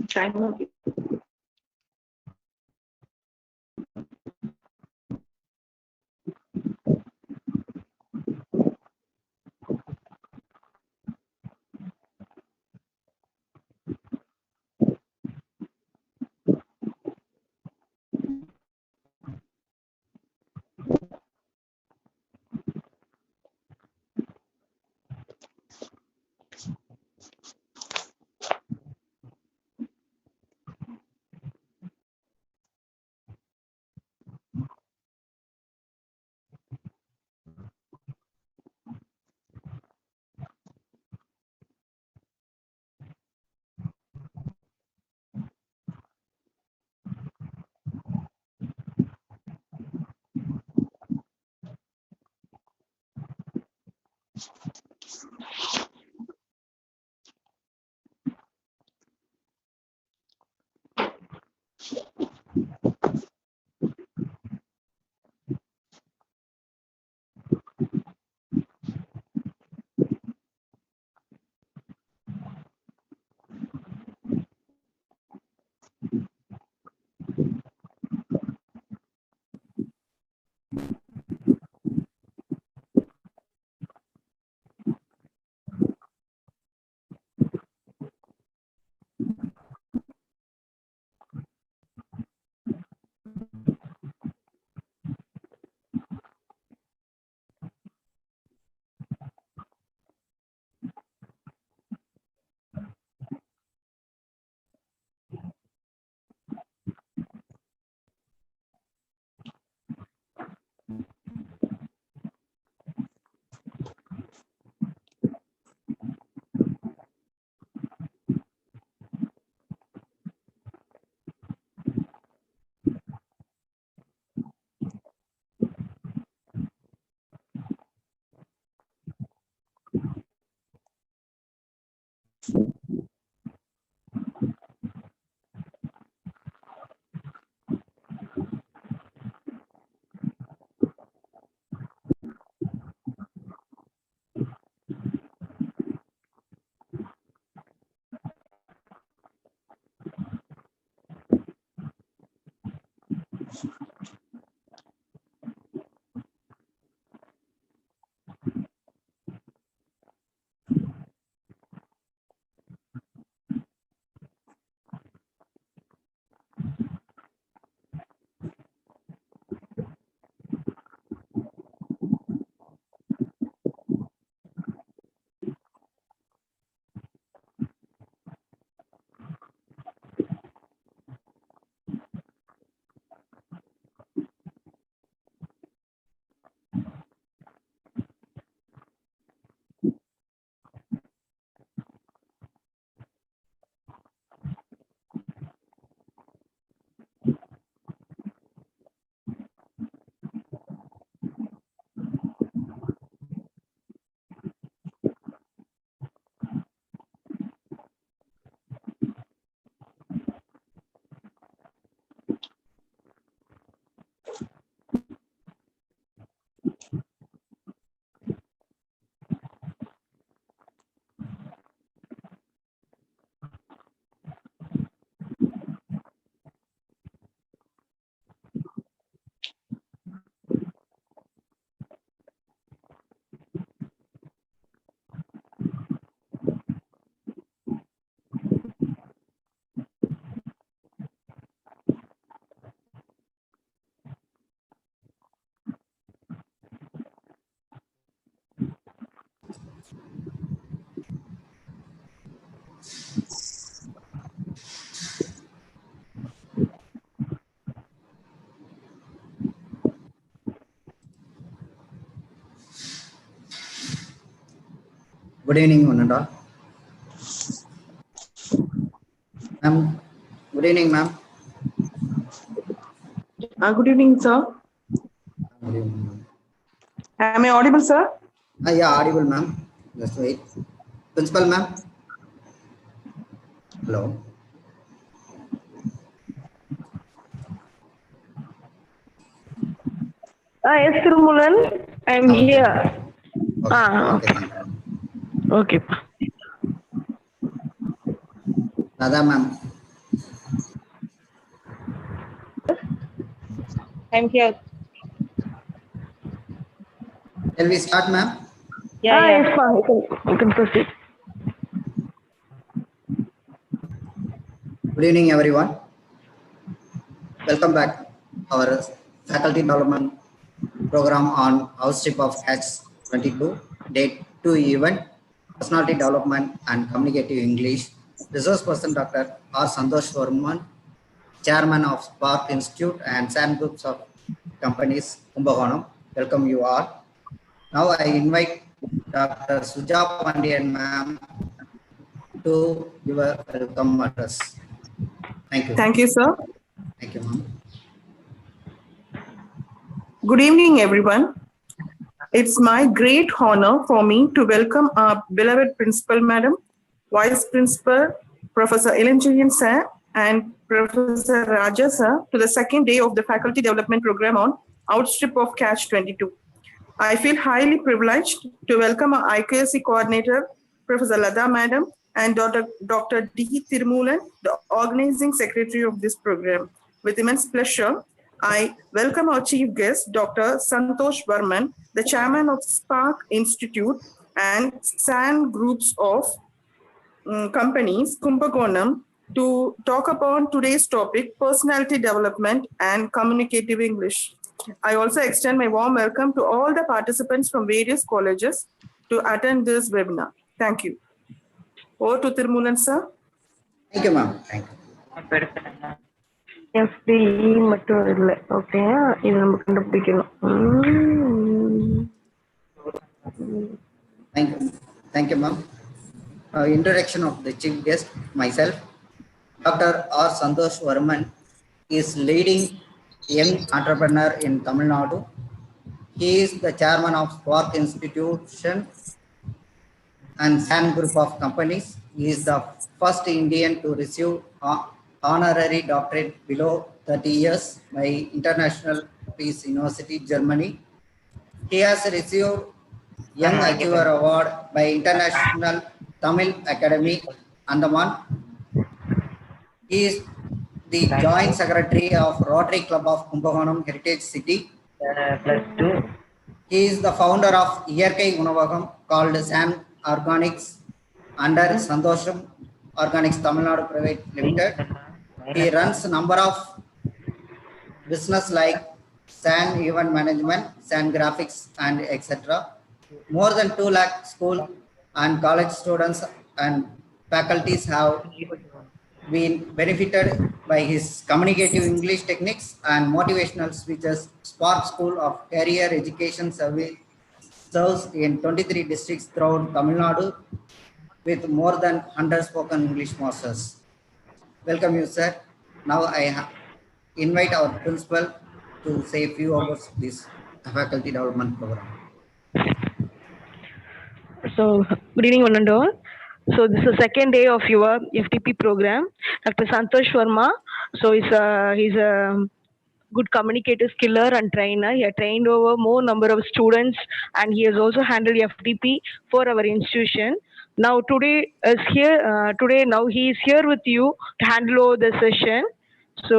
China. Good evening, Ananda. Ma'am, good evening, ma'am. Good evening, sir. Good evening, ma'am. Am I audible, sir? Yeah, audible, ma'am. Just wait. Principal, ma'am. Hello. Yes, Sir Mulan. I am Okay. here. Okay. Okay. Thank you. Okay. Radha ma'am. I'm here. Shall we start, ma'am? Yeah. Yes, fine. You can proceed. Good evening, everyone. Welcome back our faculty development program on Outstrip of Catch 22, Day 2 event, Personality Development and Communicative English. Resource person Dr. R. Santosh Varman, Chairman of Spark Institute and SAM Groups of Companies, Kumbakonam. Welcome you all. Now I invite Dr. Suja Pandian ma'am to give a welcome address. Thank you. Thank you, sir. Thank you, ma'am. Good evening, everyone. It's my great honor for me to welcome our beloved Principal Madam, Vice Principal, Professor Elanjilian Sir, and Professor Raja Sir to the second day of the Faculty Development Program on Outstrip of Catch 22. I feel highly privileged to welcome our IQAC Coordinator, Professor Lada Madam, and Dr. D. Tirumulan, the Organizing Secretary of this program. With immense pleasure, I welcome our Chief Guest, Dr. Santosh Varman, the Chairman of Spark Institute and SAN Groups of Companies, Kumbakonam, to talk upon today's topic, personality development and communicative English. I also extend my warm welcome to all the participants from various colleges to attend this webinar. Thank you. Over to Tirumulan, sir. Thank you, ma'am. Thank you. FDE மட்டும் இல்லை okay இது நம்ம கண்டுபிடிக்கணும் Thank you. Thank you, ma'am. Introduction of the chief guest, myself. Dr. R. Santosh Varman is leading young entrepreneur in Tamil Nadu. He is the chairman of Spark Institution and SAN Group of Companies. He is the first Indian to receive honorary doctorate below 30 years by International Peace University, Germany. He has received Young Achiever Award by International Tamil Academy, Andaman. He is the Joint Secretary of Rotary Club of Kumbakonam Heritage City. +2. He is the founder of Iyarkai Unavagam called SAM Organics under Santosham Organics Tamil Nadu Private Limited. He runs a number of business like SAN Event Management, SAN Graphics, and etc. More than 2 lakh school and college students and faculties have been benefited by his communicative English techniques and motivational speeches. Spark School of Career Education Service serves in 23 districts throughout Tamil Nadu with more than 100 spoken English masters. Welcome you, sir. Now I invite our principal to say a few about this faculty development program. So, good evening, one and all. So, this is the second day of your FDP program. Dr. Santosh Verma. So, he's a good communicative skiller and trainer. He had trained over more number of students, and he has also handled FDP for our institution. Now, today is here. Now he is here with you to handle over the session. So,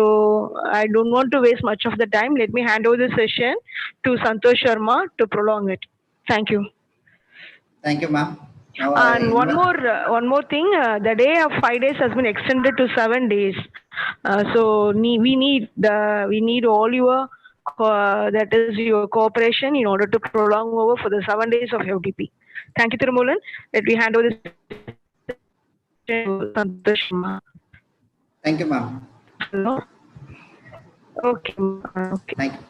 I don't want to waste much of the time. Let me hand over the session to Santosh Sharma to prolong it. Thank you. Thank you, ma'am. And one more thing, the day of 5 days has been extended to 7 days. So we need all your that is your cooperation in order to prolong over for the 7 days of FDP. Thank you, Tirumulan. Let me hand over this to Santosh. Thank you, ma'am. Hello. Okay. Thank you.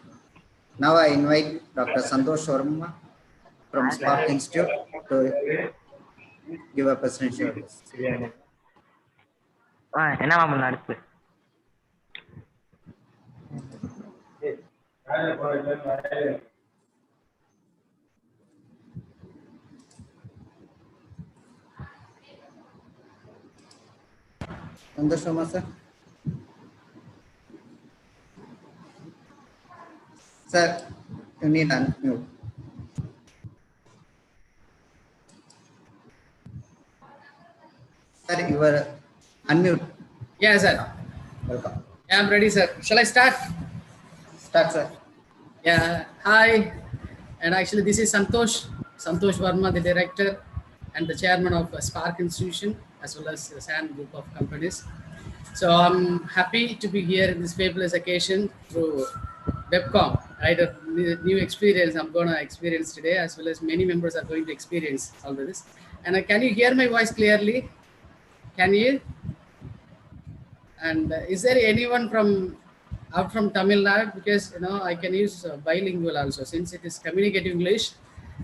Now I invite Dr. Santosh Varma from Spark Institute to give a presentation. என்ன ma'am அடுத்து Santosh Varma, sir. Sir, you need unmute. Sir, you are unmute. Yeah, sir. Welcome. Yeah, I'm ready, sir. Shall I start? Start, sir. Yeah. Hi. And actually, this is Santosh Verma, the director and the chairman of Spark Institution, as well as the SAN group of companies. So I'm happy to be here in this fabulous occasion through webcom. Right, a new experience I'm going to experience today, as well as many members are going to experience all of this. And can you hear my voice clearly? Can you? And is there anyone out from Tamil Nadu? Because I can use bilingual also, since it is communicative English.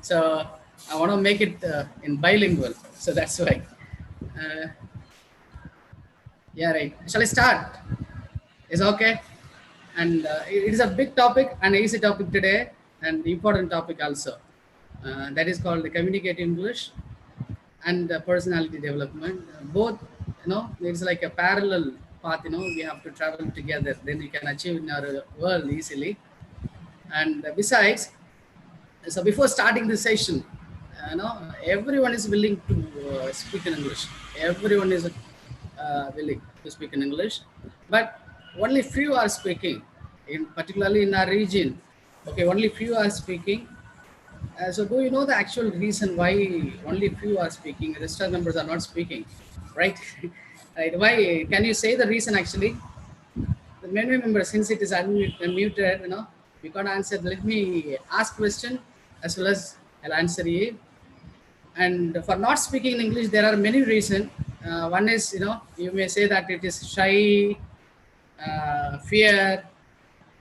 So I want to make it in bilingual. So that's why. Yeah, right. Shall I start? Is okay. And it is a big topic and easy topic today, and important topic also. That is called the communicative English and personality development. Both, it's like a parallel path. We have to travel together, then we can achieve in our world easily. And besides, so before starting the session, everyone is willing to speak in English. Everyone is willing to speak in English, but only few are speaking, particularly in our region. Okay, only few are speaking. So do you know the actual reason why only few are speaking, the rest of members are not speaking, right? Right? Why? Can you say the reason actually? The many members, since it is unmuted, we can't answer. Let me ask question as well as I'll answer you. And for not speaking in English, there are many reasons. One is, you may say that it is shy, fear,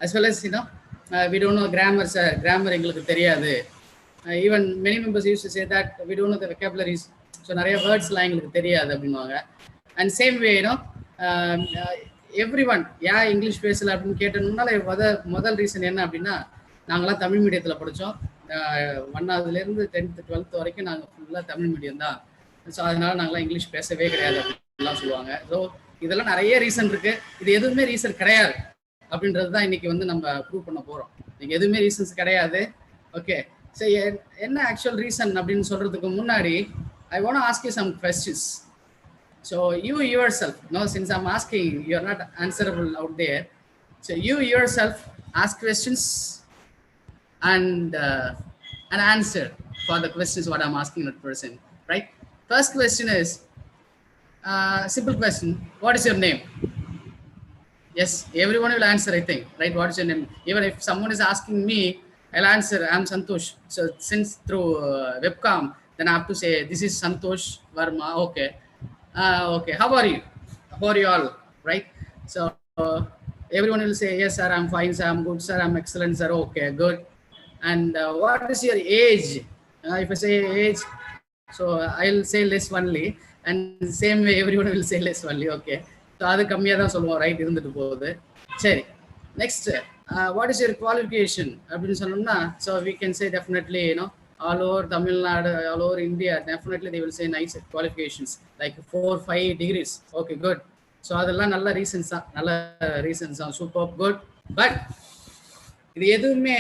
as well as, we don't know grammar, sir. Grammar எங்களுக்கு தெரியாது. Even many members used to say that we don't know the vocabularies. So நிறைய வேர்ட்ஸ்லாம் எங்களுக்கு தெரியாது அப்படின்னுவாங்க. And same way, everyone, English பேசல அப்படின்னு கேட்டோம்னால முதல் reason என்ன அப்படின்னா, நாங்களாம் தமிழ் மீடியத்தில் படித்தோம். 1ஆவதுலேருந்து 10th 12th வரைக்கும் நாங்கள் ஃபுல்லாக தமிழ் மீடியம் தான். ஸோ அதனால நாங்களாம் இங்கிலீஷ் பேசவே கிடையாது அப்படின்லாம் சொல்லுவாங்க. ஸோ இதெல்லாம் நிறைய ரீசன் இருக்கு. இது எதுவுமே ரீசன் கிடையாது அப்படின்றது தான் இன்னைக்கு நம்ம ப்ரூவ் பண்ண போகிறோம். இன்னைக்கு எதுவுமே ரீசன்ஸ் கிடையாது. ஓகே, ஸோ என்ன ஆக்சுவல் ரீசன் அப்படின்னு சொல்றதுக்கு முன்னாடி I want to ask you some questions. So you yourself, since I'm asking, you're not answerable out there. So you yourself ask questions and answer for the questions what I'm asking that person, right? First question is simple question. What is your name? Yes, everyone will answer, I think, right? What is your name? Even if someone is asking me, I'll answer, I'm Santosh. So since through webcam, then I have to say, this is Santosh Verma. Okay. Okay. How are you? How are you all? Right? So everyone will say, yes, sir, I'm fine, sir. I'm good, sir. I'm excellent, sir. Okay, good. And what is your age? If I say age, so I'll say less only. And same way, everyone will say less only. Okay. So அது கம்மியாக தான் சொல்லுவோம், right? இருந்துட்டு போகுது. சரி, next, what is your qualification அப்படின்னு சொன்னோம்னா, so we can say definitely all over Tamil Nadu, all over India, definitely they will say nice qualifications like 4-5 degrees. Okay, good. So அதெல்லாம் நல்ல ரீசன்ஸ் தான், சூப்பர், குட். பட் இது எதுவுமே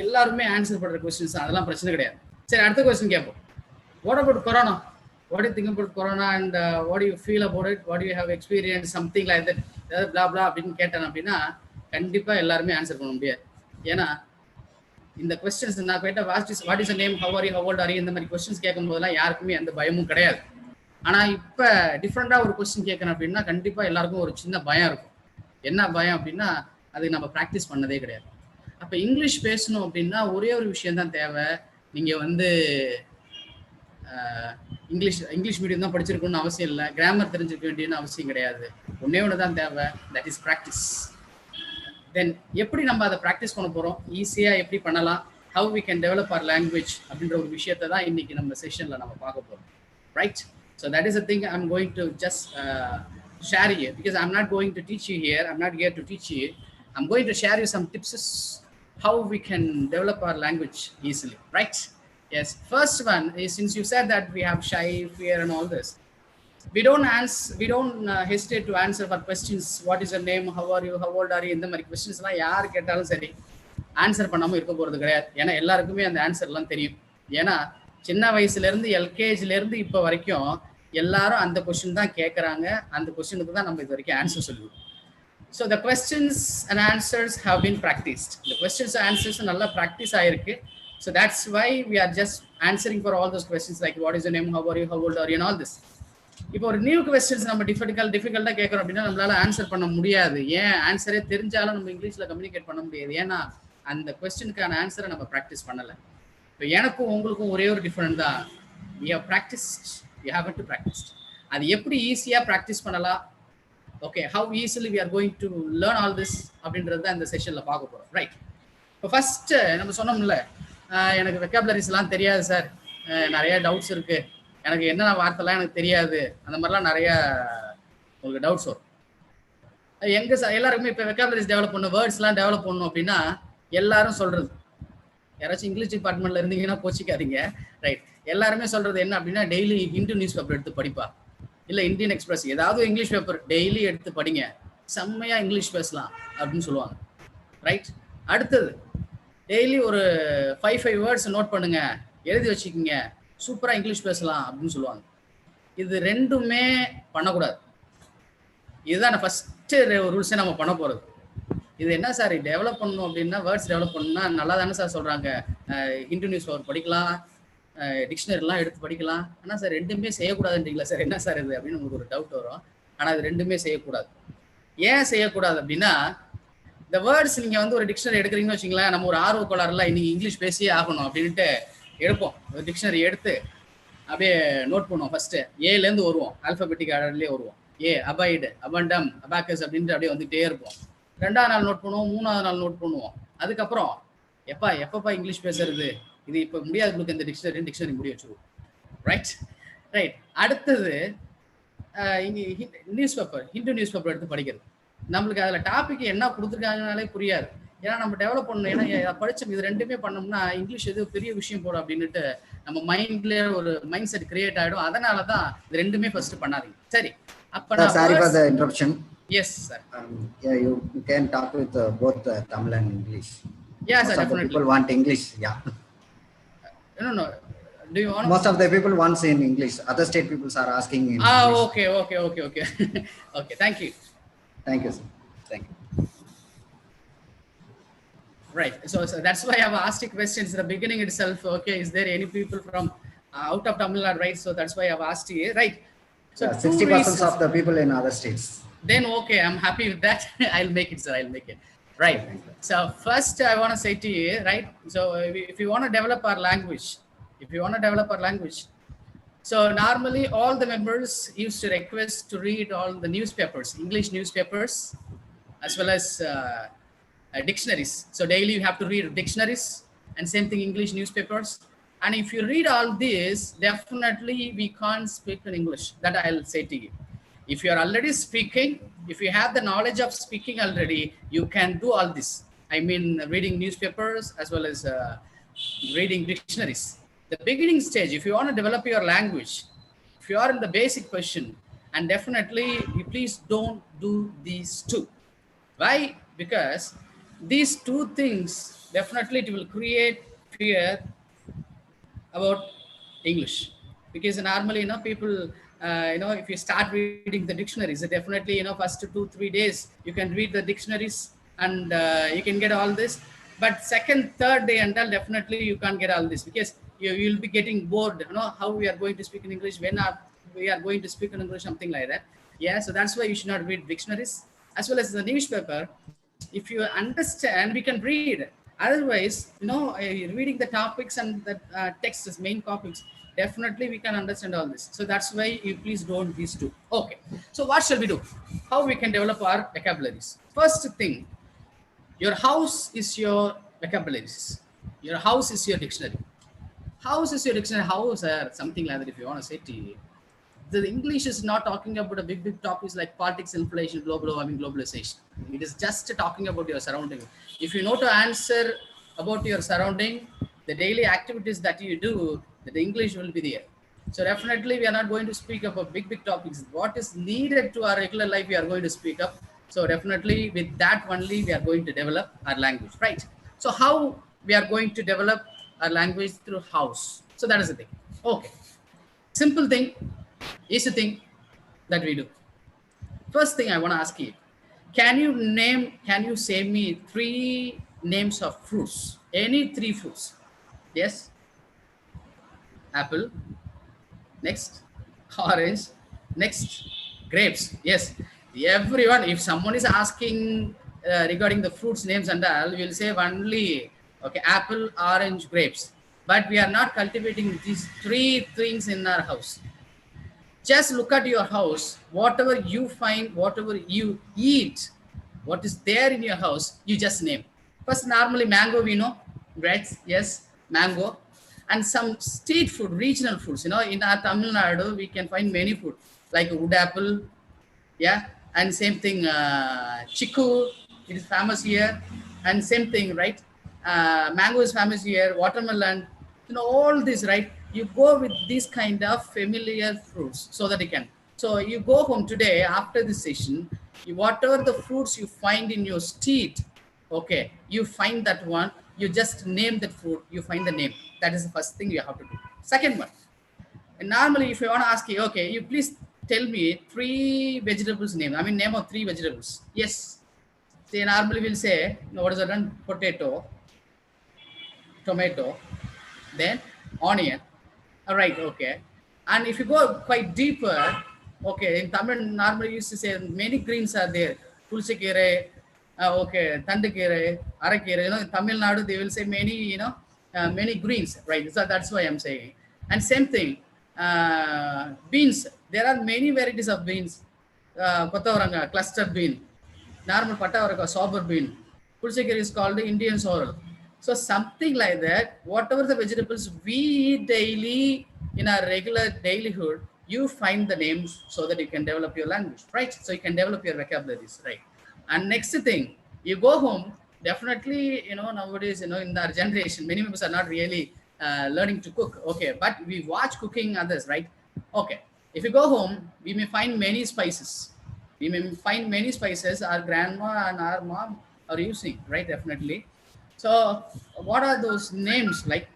எல்லாருமே answer பண்ணுற questions தான், அதெல்லாம் பிரச்சனை கிடையாது. சரி, அடுத்த கொஸ்டின் கேட்போம். What about corona? What do you think about corona, and what do you feel about it? What do you have experienced? Something like that. Blah blah அப்படின்னு கேட்டேன் அப்படின்னா கண்டிப்பா எல்லாருமே ஆன்சர் பண்ண முடியாது. ஏன்னா இந்த கொஸ்டின்ஸ் நான் கேட்ட what is name, how are you, how old are you, இந்த மாதிரி கொஸ்டின்ஸ் கேட்கும் போதெல்லாம் யாருக்குமே எந்த பயமும் கிடையாது. ஆனா இப்ப டிஃப்ரெண்டா ஒரு கொஸ்டின் கேட்கணும் அப்படின்னா கண்டிப்பா எல்லாருக்கும் ஒரு சின்ன பயம் இருக்கும். என்ன பயம் அப்படின்னா, அது நம்ம ப்ராக்டிஸ் பண்ணதே கிடையாது. அப்ப இங்கிலீஷ் பேசணும் அப்படின்னா ஒரே ஒரு விஷயம் தான் தேவை. நீங்க இங்கிலீஷ் மீடியம் தான் படிச்சிருக்கணும்னு அவசியம் இல்லை, கிராமர் தெரிஞ்சுக்க வேண்டியன்னு அவசியம் கிடையாது. ஒன்னே ஒன்று தான் தேவை, தட் இஸ் ப்ராக்டிஸ். தென் எப்படி நம்ம அதை ப்ராக்டிஸ் பண்ண போகிறோம், ஈஸியாக எப்படி பண்ணலாம், how we can develop our language அப்படின்ற ஒரு விஷயத்தை தான் இன்னைக்கு நம்ம செஷனில் நம்ம பார்க்க போகிறோம், right? So that is a thing I'm going to just share you, because I'm not going to teach you here, I'm not here to teach you, I'm going to share you some tips how we can develop our language easily, right? Yes, first one is, since you said that we have shy, fear and all this, we don't hesitate to answer for questions. What is your name, how are you, how old are you, இந்த மாதிரி questions எல்லாம் யார் கேட்டாலும் சரி answer பண்ணாம இருக்க போறது கிடையாது. ஏன்னா எல்லாருக்குமே அந்த ஆன்சர் எல்லாம் தெரியும். ஏன்னா சின்ன வயசுல இருந்து எல்கேஜில இருந்து இப்ப வரைக்கும் எல்லாரும் அந்த கொஸ்டின் தான் கேட்குறாங்க, அந்த கொஸ்டினுக்கு தான் நம்ம இது வரைக்கும் ஆன்சர் சொல்லுவோம். So the questions and answers have been practiced. The questions and answers nalla practice aayirukku. So that's why we are just answering for all those questions like what is your name, how are you, how old are you and all this. இப்போ ஒரு new questions நம்ம டிஃபிகல்ட்டா கேட்குறோம் அப்படின்னா நம்மளால answer பண்ண முடியாது. ஏன்? ஆன்சரே தெரிஞ்சாலும் நம்ம இங்கிலீஷ்ல கம்யூனிகேட் பண்ண முடியாது. ஏன்னா அந்த கொஸ்டினுக்கான ஆன்சரை நம்ம ப்ராக்டிஸ் பண்ணலை. இப்போ எனக்கும் உங்களுக்கும் ஒரே ஒரு டிஃபரெண்ட் தான். we have practiced, we haven't to practice. அது எப்படி ஈஸியாக ப்ராக்டிஸ் பண்ணலாம், okay how easily we are going to learn all this அப்படின்றது தான் இந்த செஷனில் பார்க்க போகிறோம். ரைட். இப்போ ஃபஸ்ட்டு நம்ம சொன்னோம்ல, எனக்கு வெக்காபுலரிஸ்லாம் தெரியாது சார், நிறைய டவுட்ஸ் இருக்குது, எனக்கு என்ன வார்த்தைலாம் எனக்கு தெரியாது, அந்த மாதிரிலாம் நிறைய உங்களுக்கு டவுட்ஸ் வரும். எங்கே சார் எல்லாருக்குமே இப்போ வெக்காபுலரிஸ் டெவலப் பண்ணணும், வேர்ட்ஸ்லாம் டெவலப் பண்ணணும் அப்படின்னா எல்லாரும் சொல்கிறது, யாராச்சும் இங்கிலீஷ் டிபார்ட்மெண்ட்டில் இருந்தீங்கன்னா கோச்சிக்காதீங்க. ரைட். எல்லாருமே சொல்கிறது என்ன அப்படின்னா டெய்லி ஹிந்து நியூஸ் பேப்பர் எடுத்து படிப்பா, இல்லை இந்தியன் எக்ஸ்பிரஸ் ஏதாவது இங்கிலீஷ் பேப்பர் டெய்லி எடுத்து படிங்க, செம்மையாக இங்கிலீஷ் பேசலாம் அப்படின்னு சொல்லுவாங்க. ரைட். அடுத்தது டெய்லி ஒரு 5 வேர்ட்ஸ் நோட் பண்ணுங்க, எழுதி வச்சுக்கிங்க, சூப்பராக இங்கிலீஷ் பேசலாம் அப்படின்னு சொல்லுவாங்க. இது ரெண்டுமே பண்ணக்கூடாது. இதுதான் நான் ஃபஸ்ட்டு ரூல்ஸே நம்ம பண்ண போகிறது. இது என்ன சார் டெவலப் பண்ணணும் அப்படின்னா, வேர்ட்ஸ் டெவலப் பண்ணணும்னா நல்லா தானே சார் சொல்கிறாங்க, ஹிந்து நியூஸ் பேப்பர் படிக்கலாம், டிக்ஷனரிலாம் எடுத்து படிக்கலாம், ஆனால் சார் ரெண்டுமே செய்யக்கூடாதுன்றீங்களா சார், என்ன சார் இது அப்படின்னு உங்களுக்கு ஒரு டவுட் வரும். ஆனால் அது ரெண்டுமே செய்யக்கூடாது. ஏன் செய்யக்கூடாது அப்படின்னா, இந்த வேர்ட்ஸ் நீங்கள் வந்து ஒரு டிக்ஷனரி எடுக்கிறீங்கன்னு வச்சிங்களேன், நம்ம ஒரு ஆர்வ கோளாறுல இன்னைக்கு இங்கிலீஷ் பேசியே ஆகணும் அப்படின்ட்டு எடுப்போம். ஒரு டிக்ஷனரி எடுத்து அப்படியே நோட் பண்ணுவோம். ஃபஸ்ட்டு ஏலேருந்து வருவோம், ஆல்ஃபபெட்டிக் ஆர்டர்லேயே வருவோம். ஏ அபைடு, அபண்டம், அபாக்கஸ் அப்படின்ட்டு அப்படியே வந்துகிட்டே இருப்போம். 2ஆவது நாள் நோட் பண்ணுவோம், 3ஆவது நாள் நோட் பண்ணுவோம். அதுக்கப்புறம் எப்பப்பா இங்கிலீஷ் பேசுறது, இது இப்போ முடியாது உங்களுக்கு இந்த டிக்ஷனரி முடி வச்சுருவோம். ரைட். ரைட். அடுத்தது இங்கே news paper, Hindu news paper எடுத்து படிக்கிறது. நம்மளுக்கு அதில் டாபிக் என்ன கொடுத்துருக்காங்கனாலே புரியாது. ஏன்னா நம்ம டெவலப் பண்ணணும், ஏன்னா படித்தோம் இது ரெண்டுமே பண்ணோம்னா இங்கிலீஷ் எது பெரிய விஷயம் போடும் அப்படின்ட்டு நம்ம மைண்ட்லேயே ஒரு மைண்ட் செட் கிரியேட் ஆகிடும். அதனால தான் இது ரெண்டுமே ஃபர்ஸ்ட் பண்ணாதீங்க. சரி. அப்போ நான் sorry for the interruption. Yes sir. Yeah, you can talk with both Tamil and English. Yeah sir, most definitely. of the people want English. Yeah. No. Do you want? Most of the people wants in English. Other state people are asking in English. Okay. Okay. Thank you. Thank you, sir. Thank you. Right. So that's why I've asked you questions in the beginning itself. Okay, is there any people from out of Tamil Nadu? Right. So that's why I've asked you. Right. So yeah, 60% of the people in other states. Then okay, I'm happy with that. I'll make it, sir. I'll make it. Right. So first I want to say to you, right. So if you want to develop our language, so normally all the members used to request to read all the newspapers, English newspapers, as well as dictionaries. So daily you have to read dictionaries and same thing English newspapers. And if you read all this, definitely we can't speak in English. That I'll say to you. If you are already speaking, if you have the knowledge of speaking already, you can do all this. I mean, reading newspapers as well as reading dictionaries. The beginning stage, if you want to develop your language, if you are in the basic question, and definitely you please don't do these two. Why? Because these two things definitely it will create fear about English. Because normally, people, if you start reading the dictionaries, definitely, first 2-3 days, you can read the dictionaries and you can get all this. But second, third day and all, definitely you can't get all this because you'll be getting bored. How we are going to speak in English, when we are going to speak in English, something like that. Yeah, so that's why you should not read dictionaries as well as the newspaper. If you understand, we can read. Otherwise, reading the topics and the text as main topics, definitely we can understand all this. So that's why you please don't these two. Okay. So what shall we do? How we can develop our vocabularies? First thing, your house is your vocabularies. Your house is your dictionary. House is your dictionary. House or something like that. If you want to say to you, the English is not talking about a big topics like politics, inflation, global warming, globalization. It is just talking about your surrounding. If you know to answer about your surrounding, the daily activities that you do, the English will be there. So definitely we are not going to speak about big topics. What is needed to our regular life, we are going to speak up. So definitely with that only we are going to develop our language, right? So how we are going to develop our language? Through house. So that is the thing. Okay. Simple thing. is the thing that we do. First thing I want to ask you, can you say me 3 names of fruits? Any 3 fruits? Yes. Apple. Next, orange. Next, grapes. Yes. Everyone, if someone is asking regarding the fruits names and all, we'll say only, okay, apple, orange, grapes. But we are not cultivating these 3 things in our house. Just look at your house, whatever you find, whatever you eat, what is there in your house, you just name. First, normally mango, we know, right? Yes, mango. And some street food, regional foods, in our Tamil Nadu, we can find many food, like wood apple, yeah, and same thing, chiku, it is famous here, and same thing, right? Mango is famous here, watermelon, all this, right? You go with these kind of familiar fruits so that you can. So you go home today after this session, whatever the fruits you find in your street, okay, you find that one, you just name that fruit, you find the name. That is the first thing you have to do. Second one, and normally, if I want to ask you, okay, you please tell me 3 vegetables name. I mean, name of 3 vegetables. Yes. They normally will say, what is that one? Potato, tomato, then onion. All right, okay. And if you go quite deeper, okay, in Tamil, normally used to say many greens are there. Tulsikere, okay, tandukere, arakere. In Tamil Nadu, they will say many, many greens, right? So that's why I'm saying. And same thing, beans. There are many varieties of beans. Kottavaranga, cluster bean, normal pattavaraka, sober bean. Pulsekeri is called the Indian sorrel. So something like that, whatever the vegetables we eat daily in our regular dailyhood, you find the names so that you can develop your language, right? So you can develop your vocabularies, right? And next thing, you go home, definitely, nowadays, in our generation, many members are not really learning to cook, okay, but we watch cooking others, right? Okay, if you go home, we may find many spices. We may find many spices our grandma and our mom are using, right? Definitely. So what are those names like?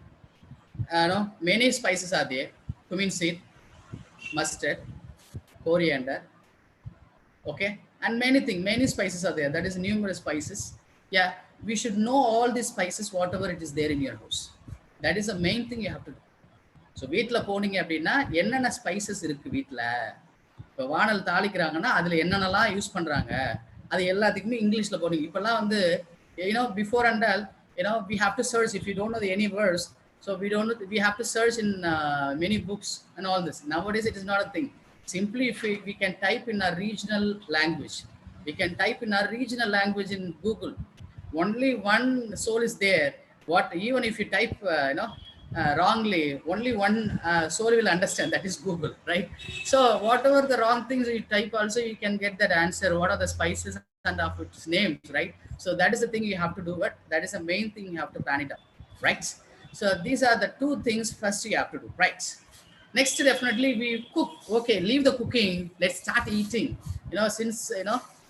Many spices are there. Cumin seed, mustard, coriander, okay, and many spices are there. That is numerous spices. Yeah, we should know all these spices, whatever it is there in your house. That is the main thing you have to do. So வீட்டில் போனீங்க அப்படின்னா என்னென்ன spices இருக்குது வீட்டில், இப்போ வானல் தாளிக்கிறாங்கன்னா அதில் என்னென்னலாம் யூஸ் பண்ணுறாங்க, அது எல்லாத்துக்குமே இங்கிலீஷில் போனீங்க. இப்போல்லாம் வந்து before and all we have to search. If you don't know any words, so we have to search in many books and all this. Nowadays it is not a thing. Simply if we can type in our regional language, in Google, only one soul is there. Even if you type wrongly, only one soul will understand, that is Google, right? So whatever the wrong things you type also, you can get that answer, what are the spices and of its names, right? So that is the thing you have to do, but that is the main thing you have to plan it up, right? So these are the 2 things first you have to do, right? Next, definitely we cook. Okay, leave the cooking, let's start eating. Since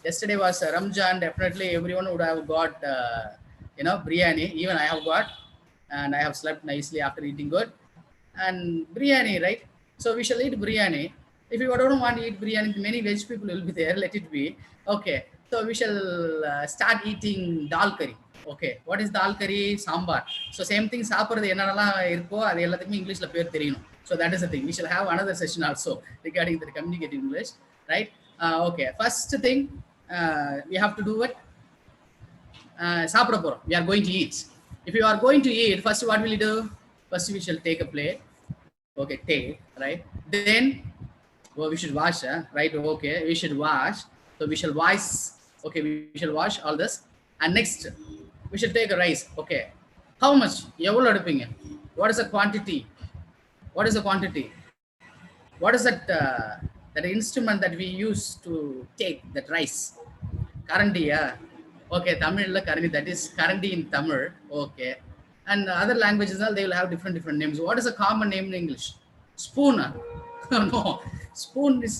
yesterday was Ramjan, definitely everyone would have got biryani. Even I have got, and I have slept nicely after eating good. And biryani, right? So we shall eat biryani. If you don't want to eat biryani, many veg people will be there, let it be. Okay, so we shall start eating dal curry. Okay, what is dal curry? Sambar. So same thing, சாப்பிடுறது என்னென்னலாம் இருக்கோ அது எல்லாத்துக்குமே இங்கிலீஷ்ல பேர் தெரியணும். So that is the thing. We shall have another session also regarding the communicative English, right? Okay, first thing, we have to do it. சாப்பிட போறோம். We are going to eat. If you are going to eat, first what will you do? First we shall take a plate. Okay, take, right? Then we should wash, right? Okay, we should wash. So we shall wash. Okay, we shall wash all this. And next, we should take a rice. Okay, how much? எவ்வளவு எடுப்பீங்க? What is the quantity? What is the quantity? What is that instrument that we use to take that rice? Karandi, okay, Tamil karandi, that is karandi in Tamil. Okay, and other languages, they will have different names. What is a common name in English? Spoon. No, spoon is,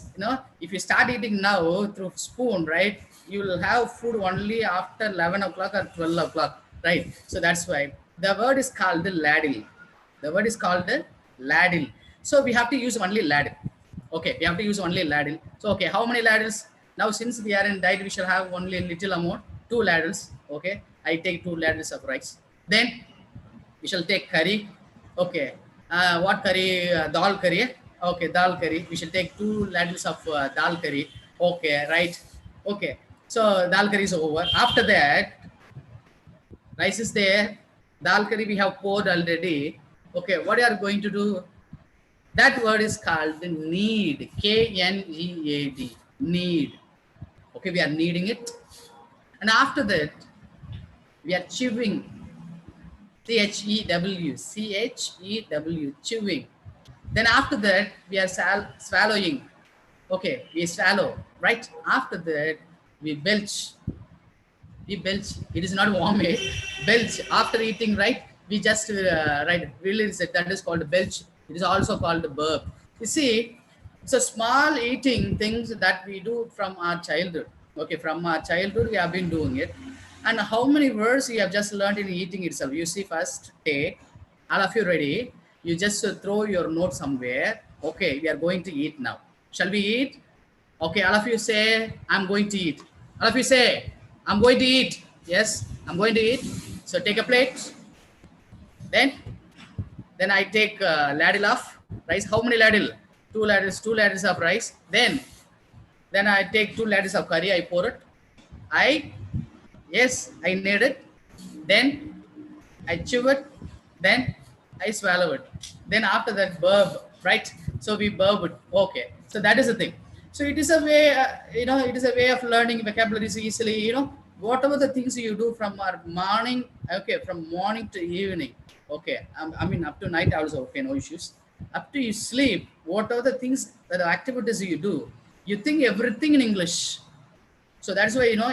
if you start eating now through spoon, right, you will have food only after 11 o'clock or 12 o'clock, right? So that's why the word is called ladle. So we have to use only ladle. Okay, we have to use only ladle. So okay, how many ladles? Now since we are in diet, we shall have only little amount, 2 ladles. Okay, I take 2 ladles of rice. Then we shall take curry. Okay, what curry? Dal curry. Okay, dal curry. We shall take 2 ladles of dal curry. Okay, right. Okay, so dal curry is over. After that, rice is there. Dal curry we have poured already. Okay, what you are going to do? That word is called knead. K-N-E-A-D. Knead. Okay, we are kneading it. And after that, we are chewing. C-H-E-W. C-H-E-W. Chewing. Then after that, we are swallowing. Okay, we swallow. Right? After that, we belch. We belch. It is not vomit. Belch. After eating, right? We just release it. That is called belch. It is also called burp. You see, it's a small eating things that we do from our childhood. Okay, from our childhood we have been doing it. And how many words you have just learned in eating itself? You see, first take. All of you ready? You just throw your note somewhere. Okay, we are going to eat now. Shall we eat? Okay, all of you say, I'm going to eat. All of you say, I'm going to eat. Yes, I'm going to eat. So take a plate. Then I take ladle of rice. How many ladle? 2 ladles of rice. Then I take 2 ladles of curry. I pour it. I knead it. Then I chew it. Then I swallow it. Then after that, burp, right? So we burp it. Okay. So that is the thing. So it is a way, it is a way of learning vocabularies easily. Whatever the things you do from our morning, okay, from morning to evening, okay. I mean, up to night also, okay, no issues. Up to you sleep, whatever the things, the activities you do, you think everything in English. So that's why, in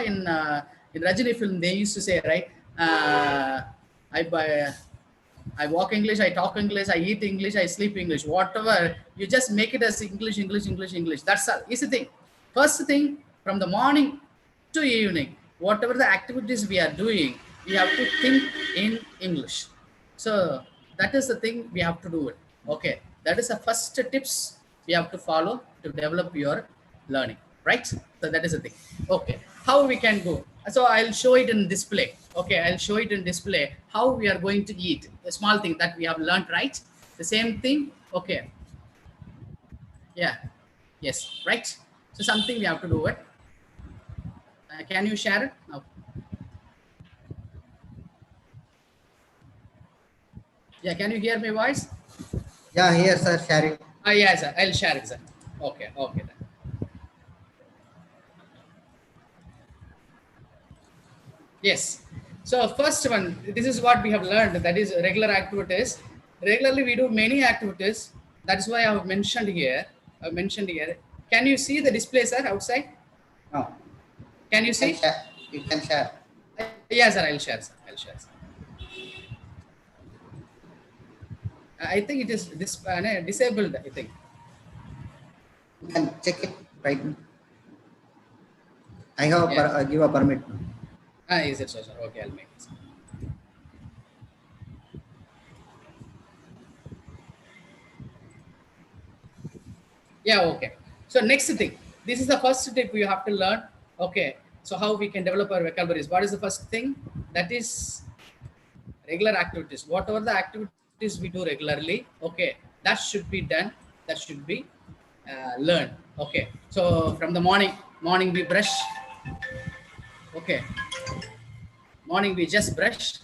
Rajini film, they used to say, right, I walk English, I talk English, I eat English, I sleep English. Whatever, you just make it as English, English, English, English. That's all. Easy thing. First thing, from the morning to evening, whatever the activities we are doing, we have to think in English. So that is the thing we have to do it. Okay, that is the first tips we have to follow to develop your learning, right? So that is the thing. Okay, how we can go? So I'll show it in display. Okay, I'll show it in display how we are going to eat. The small thing that we have learned, right? The same thing. Okay. Yeah. Yes. Right. So something we have to do it. Can you share it? No. Yeah. Can you hear my voice? Yeah, here, sir, sharing. Yeah, sir. I'll share it, sir. Okay. Okay. Then. Yes. So first one, this is what we have learned. That is regular activities. Regularly we do many activities. That's why I have mentioned here. Can you see the display, sir, outside? No. Can you see? You can share. Yes, sir. I'll share, sir. I'll share, sir. I think it is disabled. I think. You can check it right now. I have give a permit. Is it so, sir? Okay, I'll make it. Yeah, okay. So next thing, this is the first tip you have to learn. Okay, so how we can develop our vocabularies. What is the first thing? That is regular activities. Whatever the activities we do regularly, okay, that should be done. That should be learned. Okay, so from the morning we brush. Okay, morning we just brush.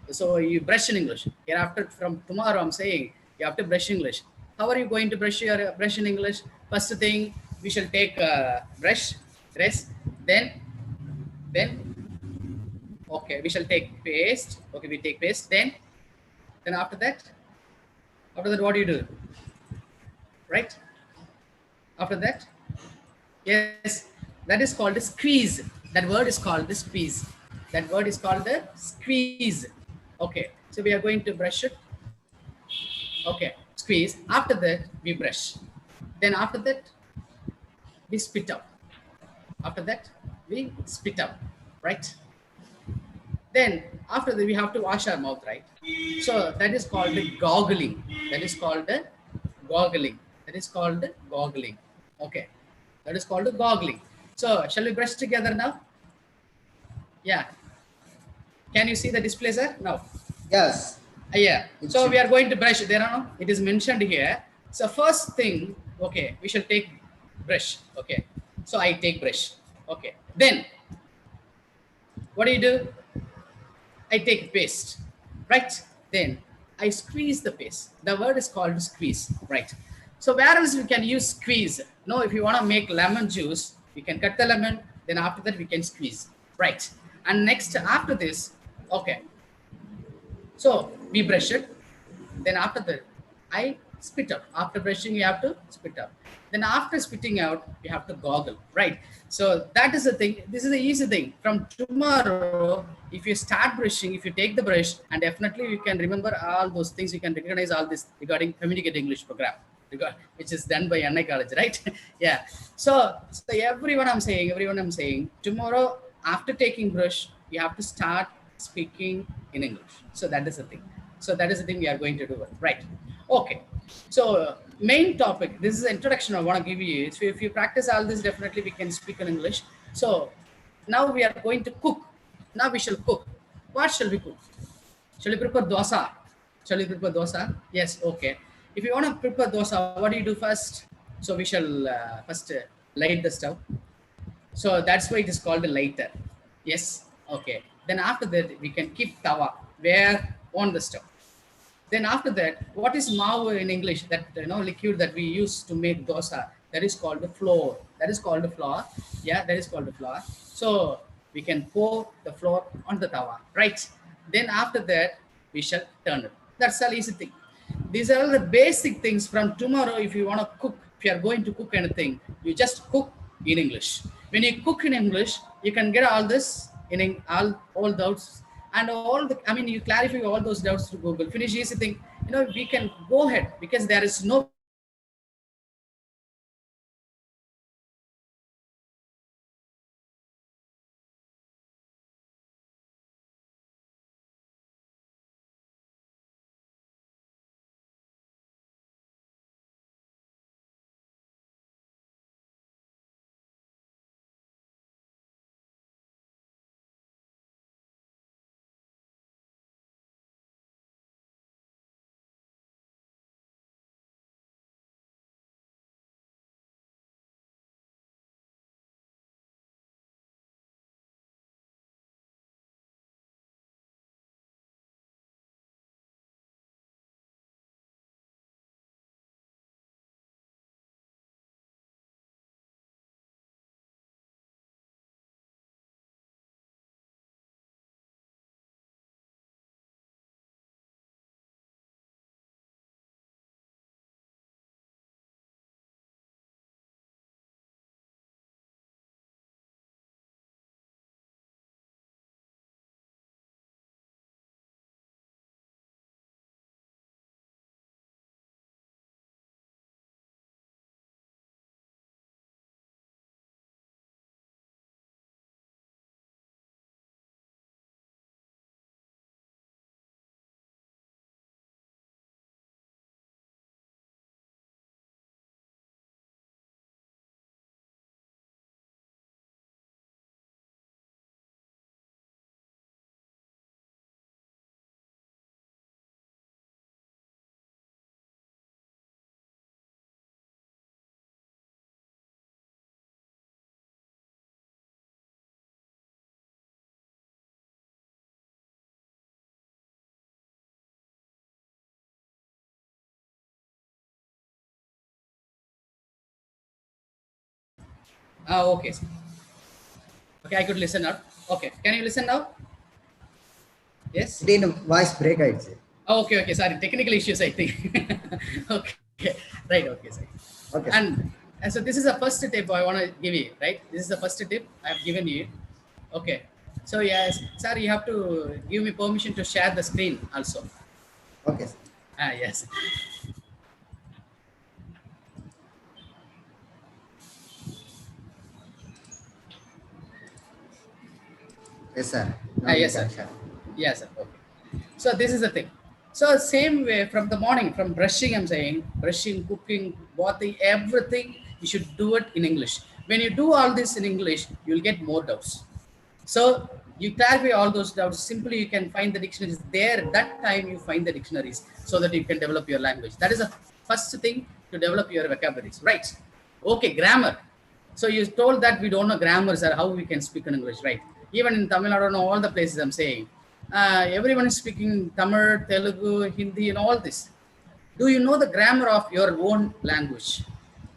So you brush in English. Hereafter, from tomorrow, I'm saying you have to brush English. How are you going to brush your brush in English? First thing, we shall take brush, rest, then okay, we shall take paste. Okay, we take paste. Then after that, what do you do? Right? After that, yes, that is called a squeeze. That word is called the squeeze. That word is called the squeeze. Okay, so we are going to brush it. Okay, squeeze. After that, we brush. Then after that, we spit out. After that, we spit out, right? Then after that, we have to wash our mouth, right? So that is called the goggling. That is called the goggling. That is called the goggling. Okay, that is called goggling. So shall we brush together now? Yeah. Can you see the display, sir? No. Yes. Yeah. It So should. we are going to brush. There are no. It is mentioned here. So first thing, okay, we shall take brush. Okay. So I take brush. Okay. Then what do? I take paste, right? Then I squeeze the paste. The word is called squeeze, right? So where else we can use squeeze? No, if you want to make lemon juice, we can cut the lemon. Then after that we can squeeze, right? And next after this, okay. So we brush it. Then after that, I spit out. After brushing, you have to spit out. Then after spitting out, you have to goggle, right? So that is the thing. This is the easy thing. From tomorrow, if you start brushing, if you take the brush, and definitely you can remember all those things. You can recognize all this regarding Communicative English program, which is done by Annai College, right? Yeah. So everyone I'm saying, tomorrow after taking brush, you have to start speaking in English. So that is the thing. So that is the thing we are going to do it, right? Okay. So main topic. This is the introduction I want to give you. So if you practice all this, definitely we can speak in English. So now we are going to cook. Now we shall cook. What shall we cook? Shall we prepare dosa? Shall we prepare dosa? Yes. Okay. If you want to prepare dosa, what do you do first? So we shall first light the stove. So that's why it is called a lighter. Yes. Okay. Then after that, we can keep tawa where on the stove. Then after that, what is mavu in English? That liquid that we use to make dosa. That is called the flour. That is called the flour. Yeah, that is called the flour. So we can pour the flour on the tawa, right? Then after that, we shall turn it. That's the easy thing. These are all the basic things. From tomorrow, if you want to cook, if you are going to cook anything, you just cook in English. When you cook in English, you can get all this in all doubts and all the. I mean, you clarify all those doubts to Google. Finish easy thing. We can go ahead because there is no. Okay. Okay, I could listen now. Okay, can you listen now? Yes. It voice break ஆயிடுச்சு. Okay, okay. Sorry, technical issues, I think. Okay, right. Okay, sorry. Okay. And so this is the first tip I want to give you, right? This is the first tip I have given you. Okay. So yes, sir, you have to give me permission to share the screen also. Okay. Yes. Yes, sir. Yes, sir. Yes, sir. Okay. So this is the thing. So same way from the morning, from brushing, I'm saying, brushing, cooking, bathing, everything you should do it in English. When you do all this in English, you'll get more doubts. So you clarify all those doubts. Simply, you can find the dictionaries there. That time you find the dictionaries so that you can develop your language. That is the first thing to develop your vocabularies, right? Okay, grammar. So you told that we don't know grammars or how we can speak in English, right? Even in Tamil Nadu, all the places I'm saying, everyone is speaking Tamil, Telugu, Hindi, and all this. Do you know the grammar of your own language?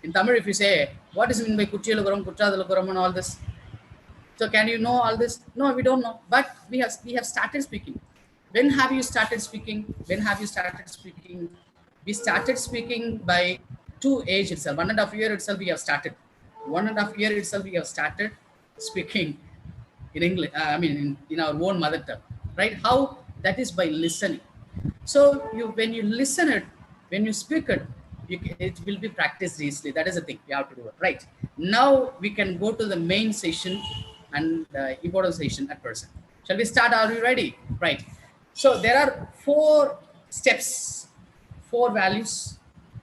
In Tamil, if you say, what is meant by Kuchiyalukuram, Kuchadalukuram, and all this? So can you know all this? No, we don't know. But we have started speaking. When have you started speaking? When have you started speaking? We started speaking by 2 age itself. 1.5 year itself we have started. 1.5 year itself we have started speaking in English. In our own mother tongue, right? How? That is by listening. So when you listen it, when you speak it, it will be practiced easily. That is the thing you have to do it, right? Now we can go to the main session and important session at present. Shall we start? Are you ready? Right. So there are 4 steps, 4 values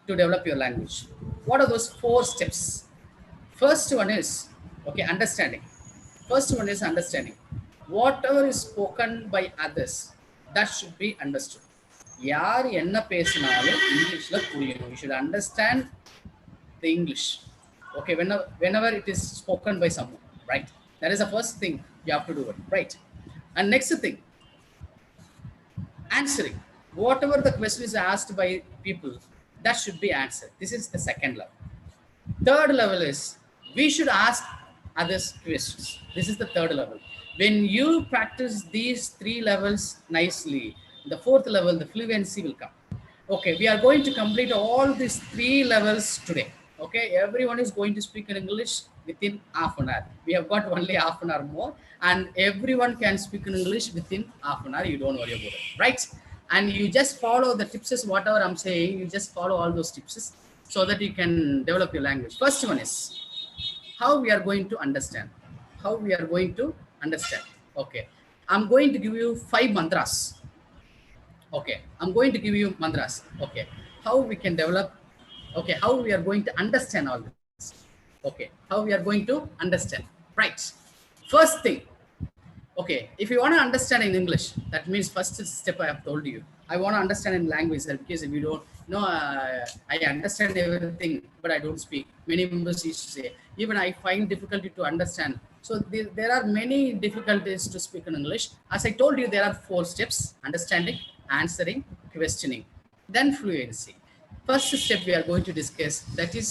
to develop your language. What are those 4 steps? First one is, okay, understanding. First one is understanding. Whatever is spoken by others, that should be understood. யார் என்ன பேசினாலும் இங்கிலீஷ்ல புரியணும். You should understand the English. Okay, whenever it is spoken by someone, right? That is the first thing you have to do it, right? And next thing, answering. Whatever the question is asked by people, that should be answered. This is the second level. Third level is, we should ask others questions. This is the third level. When you practice these 3 levels nicely, the 4th level, the fluency will come. Okay, we are going to complete all these 3 levels today. Okay, everyone is going to speak in English within half an hour. We have got only half an hour more, and everyone can speak in English within half an hour. You don't worry about it, right? And you just follow the tips, whatever I'm saying, you just follow all those tips so that you can develop your language. First one is how we are going to understand. How we are going to understand. Okay, I'm going to give you 5 mantras. Okay, I'm going to give you mantras. Okay, how we can develop. Okay, how we are going to understand all this. Okay, how we are going to understand. Right. First thing. Okay, if you want to understand in English, that means first step I have told you. I want to understand in language, because if you don't know, I understand everything, but I don't speak. Many members used to say, even I find difficulty to understand. So there are many difficulties to speak in English. As I told you, there are 4 steps: understanding, answering, questioning, then fluency. First step we are going to discuss, that is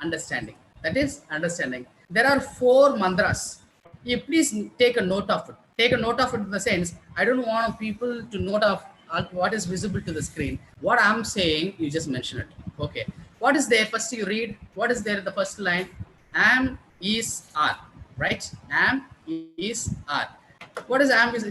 understanding. That is understanding. There are 4 mantras. You please take a note of it. Take a note of it in the sense, I don't want people to note of what is visible to the screen. What I'm saying, you just mention it. Okay. What is there? First you read. What is there in the first line? Am, is, are. Right? Am, is, are. What is am, is?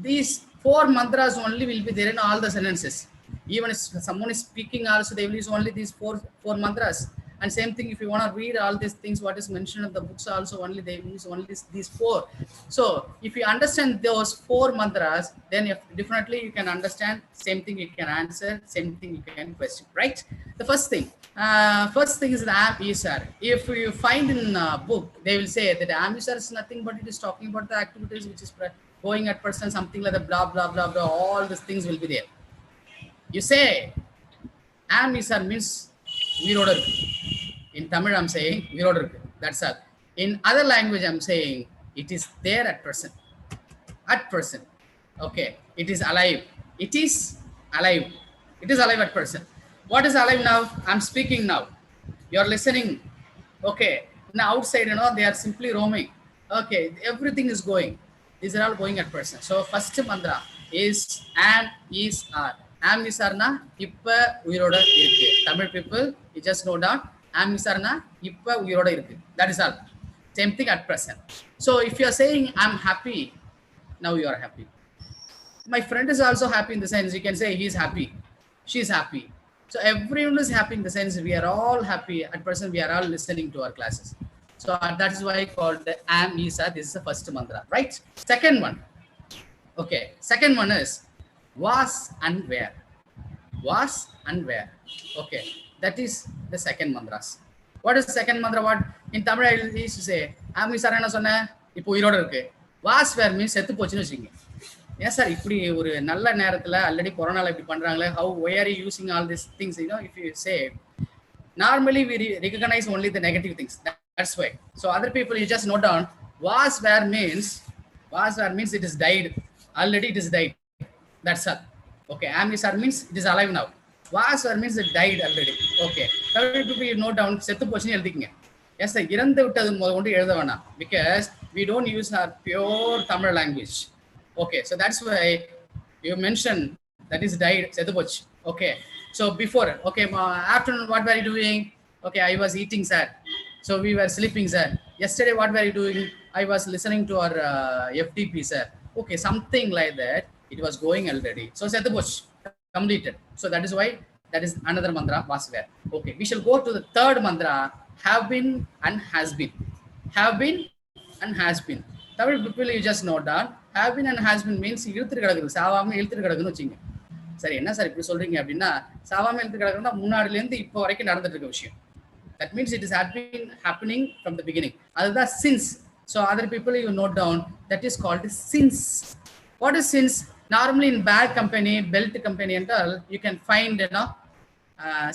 These 4 mantras only will be there in all the sentences. Even if someone is speaking also, they will use only these 4 mantras. And same thing, if you want to read all these things, what is mentioned in the books also, only they use only these 4. So if you understand those 4 mantras, then definitely you can understand. Same thing you can answer, same thing you can question, right? The first thing is the am, is, are. If you find in a book, they will say that am, is, are is nothing but it is talking about the activities which is going at person, something like the blah blah blah blah. All these things will be there. You say am, is, are means viroda irukku. In Tamil I'm saying viroda irukku. That's all. In other language I'm saying it is there at present. At present. Okay, it is alive. It is alive. It is alive at present. What is alive now? I'm speaking now. You're listening. Okay, now outside, they are simply roaming. Okay, everything is going. These are all going at present. So first mantra is am, is, are. Am, is, are na இப்ப உயிரோட இருக்கு. Tamil people, you just know down. Am, is, are na இப்ப உயிரோட இருக்கு. That is all. Same thing at present. So if you are saying I'm happy, now you are happy. My friend is also happy in the sense you can say he is happy. She is happy. So everyone is happy in the sense we are all happy. At present, we are all listening to our classes. So that is why I called the am, is, are. This is the first mantra, right? Second one. Okay. Second one is was and where. Was and where. Okay. That is the second mantras. What is the second mantra? What in Tamil I used to say, Ami Sarana Sona, இப்போ உயிரோட இருக்கு. Was were means செத்து போச்சுன்னு வச்சுக்கோங்க. ஏன் sir இப்படி ஒரு நல்ல நேரத்தில் ஆல்ரெடி கொரோனாவில் இப்படி பண்ணுறாங்களே, how why are you using all these things? If you say, normally we recognize only the negative things. That's why. So other people, you just note down, was were means it is died. Already it is died. That's all. Okay. Am is are means it is alive now. Was were means it died already. Okay. Other people, you note down, செத்து போச்சுன்னு எழுதிக்கங்க. Yes, sir. இறந்து விட்டது கொண்டு எழுத வேணாம், because we don't use our pure Tamil language. Okay, so that's why you mentioned that is died, செத்து போச்சு. Okay, so before, okay, afternoon, what were you doing? Okay, I was eating, sir. So we were sleeping, sir. Yesterday, what were you doing? I was listening to our FDP, sir. Okay, something like that. It was going already. So செத்து போச்சு, completed. So that is why that is another mantra, was were. Okay, we shall go to the third mantra, have been and has been. Have been and has been. Tamil people, you just note down, have been and has been means இழுத்துட்டு கிடக்குது, சாவாம இழுத்துட்டு கிடக்குன்னு வச்சுங்க. சரி, என்ன sir இப்படி சொல்றீங்க அப்படின்னா, சாவாம இழுத்துட்டு கிடக்குன்னா முன்னாடில இருந்து இப்போ வரைக்கும் நடந்துட்டு இருக்க விஷயம். That means it is had been happening from the beginning. அதுதான் since. So other people, you note down, that is called since. What is since? Normally in bag company, belt company and all, you can find,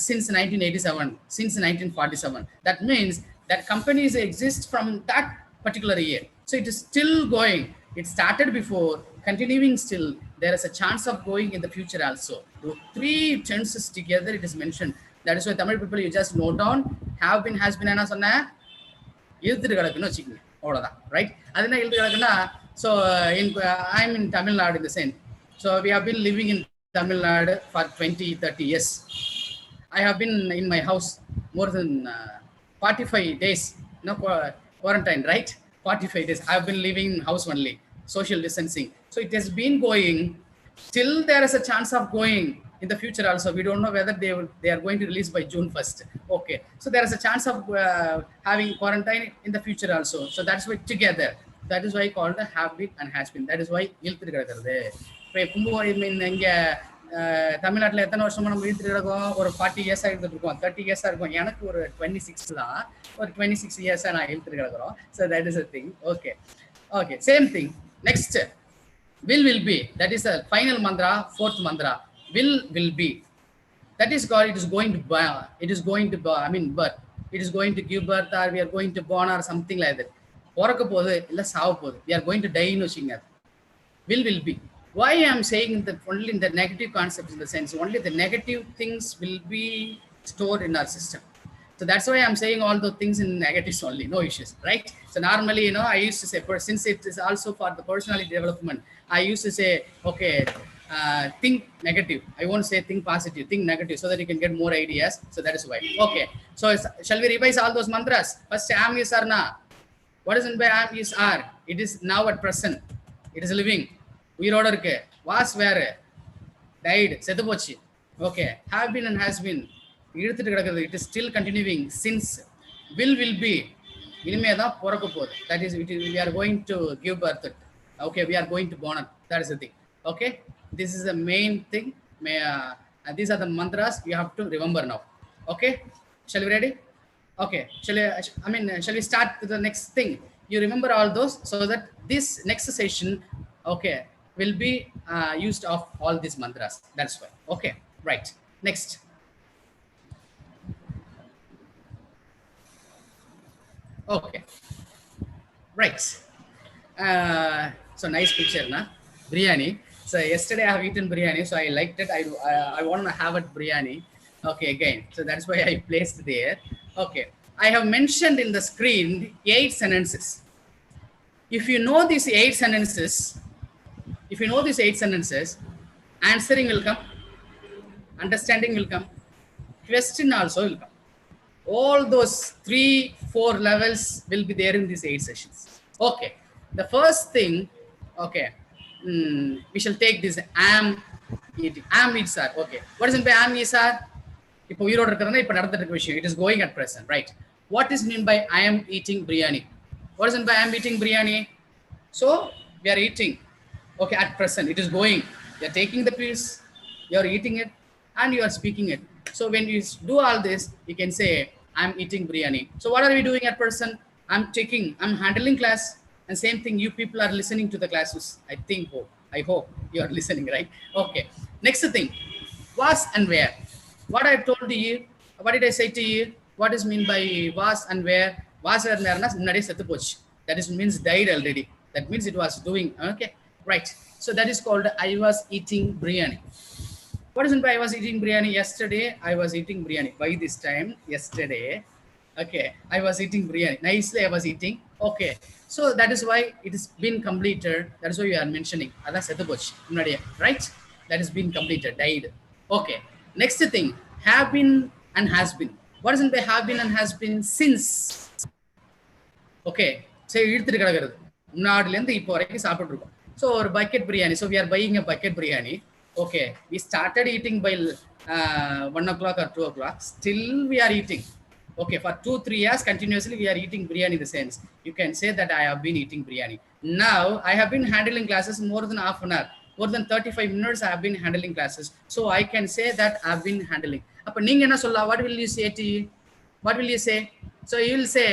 since 1987, since 1947. That means that companies exist from that particular year. So it is still going. It started before, continuing still. There is a chance of going in the future also. The three tenses together, it is mentioned. That is why Tamil people, you just note down, have been, has been, என்ன சொன்ன, இழுத்துட்டு கிடக்குன்னு வச்சுக்கோங்க, அவ்வளோதான். Right? அது என்ன இழுத்து கிடக்குன்னா, so I'm in Tamil Nadu in the sense. So we have been living in Tamil Nadu for 20-30 years. I have been in my house more than 45 days, quarantine, right? 45 days. I have been living in house only, social distancing. So it has been going till there is a chance of going in the future also. We don't know whether they are going to release by June 1st. Okay. So there is a chance of having quarantine in the future also. So that's why together. That is why called the have been and has been. That is why இழுத்துட்டு கிடக்கிறது. இப்போ கும்பகோணம் இங்கே தமிழ்நாட்டில் எத்தனை வருஷமா நம்ம இழுத்துட்டு கிடக்கும்? ஒரு 40 இயர்ஸாக இருந்துட்டு இருக்கோம், 30 இயர்ஸாக இருக்கும். எனக்கு ஒரு 26 தான், ஒரு 26 இயர்ஸாக நான் இழுத்துட்டு கிடக்குறோம். So that is a thing. Okay, okay, same thing. Next, will be. That is the final mantra, fourth mantra. Will be. That is called, it is going to birth. Birth. It is going to give birth, or we are going to born, or something like that. பிறக்க போகுது இல்லை சாவ போகுது. We are going to die ன்னு வச்சுங்க. Will be. Why I am saying that only in the negative concepts, in the sense only the negative things will be stored in our system. So that's why I'm saying all those things in negatives only, no issues, right? So normally, I used to say, since it is also for the personality development, I used to say, okay, think negative. I won't say think positive, think negative, so that you can get more ideas. So that is why. Okay. So shall we revise all those mantras? First, am is are na. What is meant by am is are? It is now at present. It is living. உயிரோட இருக்கு. Was வேறு, died, செத்து போச்சு. Okay. Have been and has been, இழுத்துட்டு கிடக்குது. It is still continuing. Since. Will be, இனிமே தான் பிறக்க போகுது. That is it. We are going to give birth. Okay, we are going to born. That is the thing. Okay, this is the main thing. These are the mantras you have to remember now. Okay, shall we ready? Okay, shall we start with the next thing? You remember all those so that this next session, okay, will be used of all these mantras. That's why. Okay, right. Next. Okay, right. So nice picture, na? Biryani. So yesterday I have eaten biryani, so I liked it. I want to have it biryani. Okay, again. So that's why I placed there. Okay, I have mentioned in the screen 8 sentences. If you know these 8 sentences, answering will come, understanding will come, question also will come. All those 3-4 levels will be there in these 8 sessions. Okay, the first thing, okay, we shall take this am eating. Am eats are. Okay, what is meant by am is are? இப்போ உயிரோடு இருக்கிறதுனா இப்போ நடந்துட்டு இருக்க விஷயம். It is going at present, right? What is meant by I am eating biryani? What is meant by I am eating biryani? So we are eating. Okay, at present it is going. You are taking the piece, you are eating it, and you are speaking it. So when you do all this, you can say I'm eating biryani. So what are we doing at present? I'm handling class, and same thing, you people are listening to the classes. I hope you are listening, right? Okay. Next thing, was and where. What I told to you, what did I say to you? What is mean by was and where? Was and where that is means died already. That means it was doing. Okay, right. So that is called I was eating biryani. What is it by I was eating biryani yesterday? I was eating biryani. By this time, yesterday, okay, I was eating biryani. Nicely, I was eating. Okay, so that is why it has been completed. That is why you are mentioning. That's right? That has been completed, died. Okay, next thing, have been and has been. What is it by have been and has been since? Okay சரி இழுத்துட்டு கிடக்கிறது முன்னாடிலேருந்து இப்போ வரைக்கும் சாப்பிட்டு இருக்கோம். So ஒரு bucket biryani. So we are buying a bucket biryani. Okay we started eating by 1 o'clock or 2 o'clock. Still we are eating. Okay, for 2-3 years continuously we are eating biryani. In the sense you can say that I have been eating biryani. Now I have been handling classes more than half an hour, more than 35 minutes I have been handling classes. So I can say that I have been handling. அப்போ நீங்க என்ன சொல்லலாம்? What will you say to you? What will you say? So you will say,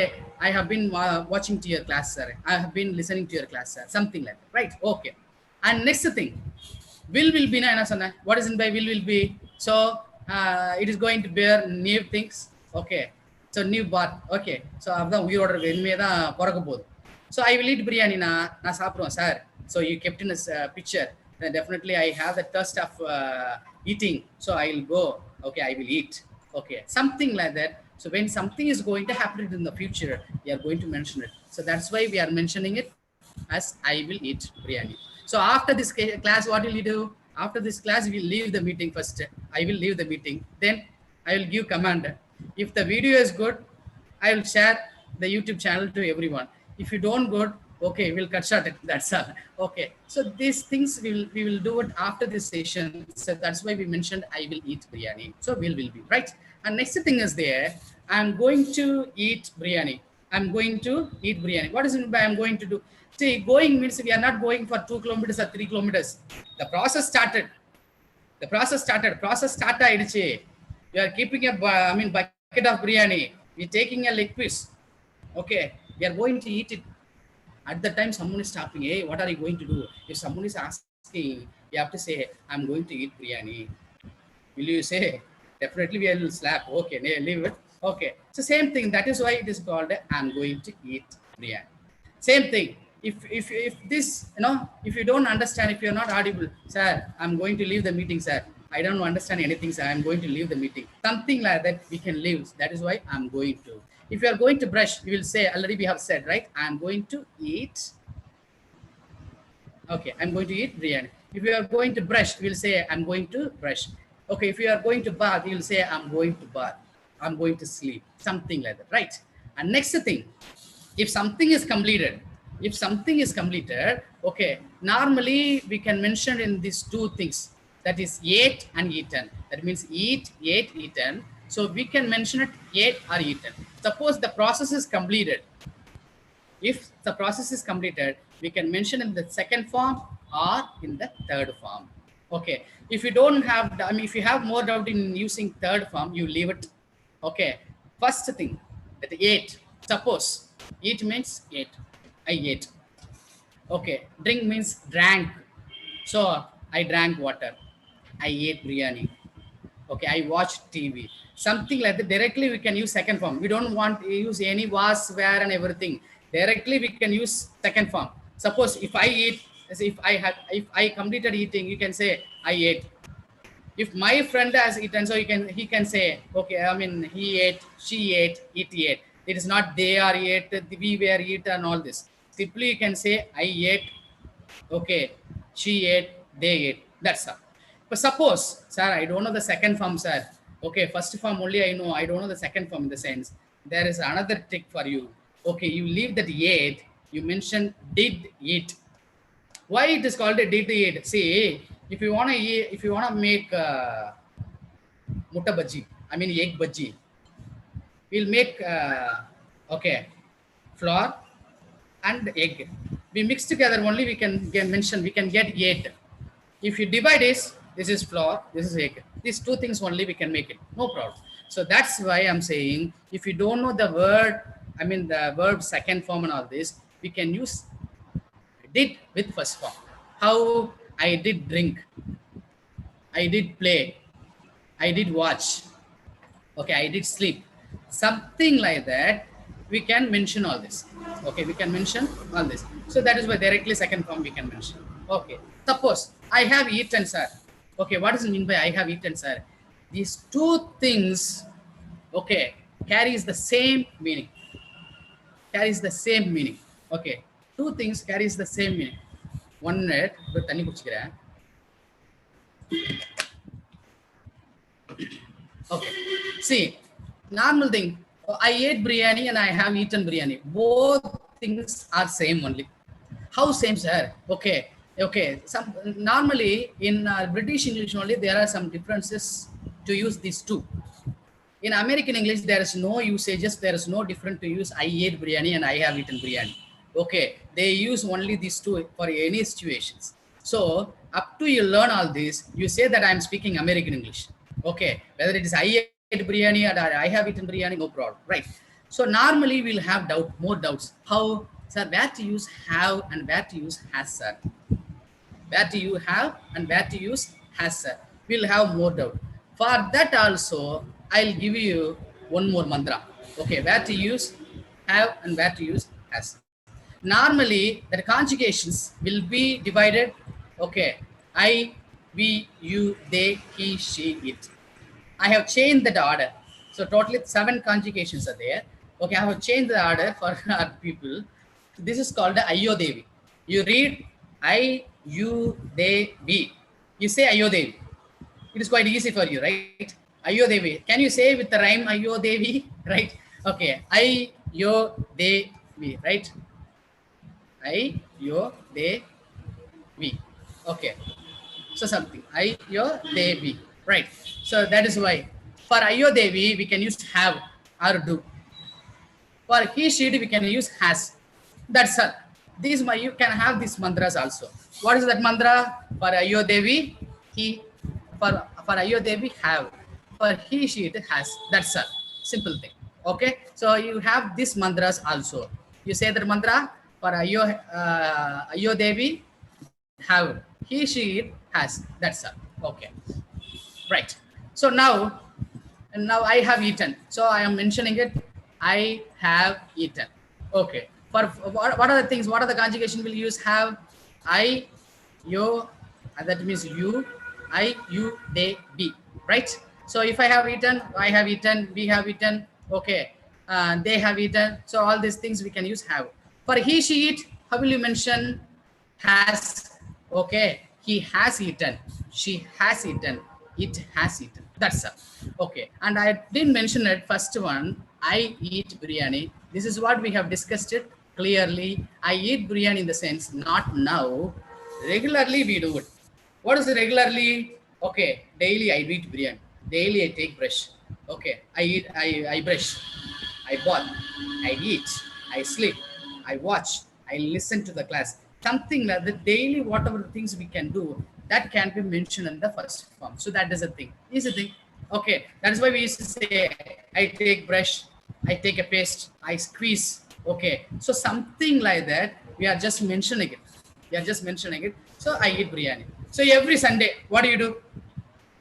I have been watching to your class, sir. I have been listening to your class, sir. Something like that, right? Okay. And next thing, will be na sana. What is in by will be? So it is going to bear new things. Okay. So new birth. Okay. So after we order venme da poraka pod. So I will eat biryani na saaprom, sir. So you kept in a picture. Then definitely I have the thirst of eating. So I will go. Okay, I will eat. Okay, something like that. So when something is going to happen in the future, we are going to mention it. So that's why we are mentioning it as I will eat biryani. So after this class, what will you do? After this class, we will leave the meeting first. I will leave the meeting. Then I will give command. If the video is good, I will share the YouTube channel to everyone. If you don't good, okay, we'll cut short it. That's all. Okay. So these things we will do it after this session. So that's why we mentioned I will eat biryani. So will be right. And next thing is there, I'm going to eat biryani. I'm going to eat biryani. What is it by I'm going to do? See, going means we are not going for 2 kilometers or 3 kilometers. The process started. Process started. You are keeping a bucket of biryani. We're taking a leg piece. Okay, we are going to eat it. At the time, someone is stopping. Hey, what are you going to do? If someone is asking, you have to say, I'm going to eat biryani. Will you say? Definitely we will slap. Okay, leave it. Okay, so same thing. That is why it is called I'm going to eat biryani. Same thing. If this, if you don't understand, if you're not audible, sir, I'm going to leave the meeting, sir. I don't understand anything, sir. I'm going to leave the meeting. Something like that we can leave. That is why I'm going to. If you are going to brush, you will say, already we have said, right? I'm going to eat. Okay, I'm going to eat biryani. If you are going to brush, you will say, I'm going to brush. Okay, if you are going to bath, you will say, I'm going to bath. I'm going to sleep. Something like that, right? And next thing, if something is completed, okay, normally we can mention in these 2 things. That is ate and eaten. That means eat, ate, eaten. So we can mention it ate or eaten. Suppose the process is completed. If the process is completed, we can mention in the second form or in the third form. Okay, if you don't have, if you have more doubt in using third form, you leave it. Okay, first thing, that ate. Suppose eat means ate. I ate. Okay, drink means drank. So I drank water. I ate biryani. Okay, I watched TV. Something like that. Directly we can use second form. We don't want to use any was, where and everything. Directly we can use second form. Suppose if I eat, if I completed eating, you can say I ate. If my friend has eaten, so he can say, okay, he ate, she ate, it ate. It is not they are ate, we were eat and all this. Simply you can say I ate, okay, she ate, they ate. That's all. But suppose, sir, I don't know the second form, sir. Okay, first form only I know. I don't know the second form in the sense. There is another trick for you. Okay, you leave that ate. You mention did eat. Why it is called a did eat? See, if you wanna make mutta bhaji, egg bhaji, we'll make okay, flour and egg. We mix together only. We can mention. We can get 8. If you divide this is flour, this is egg. These 2 things only we can make it. No problem. So that's why I'm saying, if you don't know the word, I mean the verb second form and all this, we can use did with first form. How? I did drink, I did play, I did watch, okay, I did sleep, something like that. We can mention all this. Okay, we can mention all this. So that is why directly second form we can mention. Okay, suppose I have eaten, sir. Okay, what does it mean by I have eaten, sir? These two things, okay, carries the same meaning. Carries the same meaning. Okay, two things carries the same meaning. One minute, தண்ணி குடிச்சுக்கிறேன். Okay. See, normal thing. I ate biryani and I have eaten biryani. Both things are same only. How same, sir? Okay. Okay. Some normally in British English only there are some differences to use these two. In American English there is no usages. There is no different to use I ate biryani and I have eaten biryani. Okay. They use only these two for any situations. So up to you learn all this, you say that I am speaking American English. Okay, whether it is I ate biryani or I have eaten biryani, no problem, right? So normally we'll have more doubts. How, sir? Where to use have and where to use has, sir? Where to you have and where to use has, sir? We'll have more doubt. For that also, I'll give you one more mantra. Okay, where to use have and where to use has. Normally, the conjugations will be divided. Okay, I, we, you, they, he, she, it. I have changed that order. So totally 7 conjugations are there. Okay, I have changed the order for our people. This is called the Ayodevi. You read I, you, they, we. You say Ayodevi. It is quite easy for you, right? Ayodevi. Can you say with the rhyme Ayodevi? Right? Okay. I, yo, they, we. Right? I, yo, they, we. Okay. So something. I, yo, they, we. Right. So that is why for Ayo Devi we can use have or do. For he, she, we can use has. That's all. These you can have these mantras also. What is that mantra? For Ayo Devi, he. For Ayo Devi, have. For he, she, it has. That's all. Simple thing. Okay. So you have these mantras also. You say that mantra for Ayo Devi, have. He, she, it has. That's all. Okay. Right. So now I have eaten. So I am mentioning it. I have eaten. Okay. For what are the things? What are the conjugation we'll use? Have, I, you, that means you, I, you, they, be. Right. So if I have eaten, I have eaten, we have eaten. Okay. They have eaten. So all these things we can use have. For he, she, it, how will you mention? Has. Okay. He has eaten. She has eaten. It has eaten. That's all. Okay. And I didn't mention it. First one, I eat biryani. This is what we have discussed it clearly. I eat biryani in the sense, not now. Regularly we do it. What is the regularly? Okay. Daily I eat biryani. Daily I take brush. Okay. I brush. I bath. I eat. I sleep. I watch. I listen to the class. Something like the daily, whatever things we can do, that can be mentioned in the first form. So that is a thing. Is a thing. Okay. That is why we used to say, I take brush, I take a paste, I squeeze. Okay. So something like that, we are just mentioning it. We are just mentioning it. So I eat biryani. So every Sunday, what do?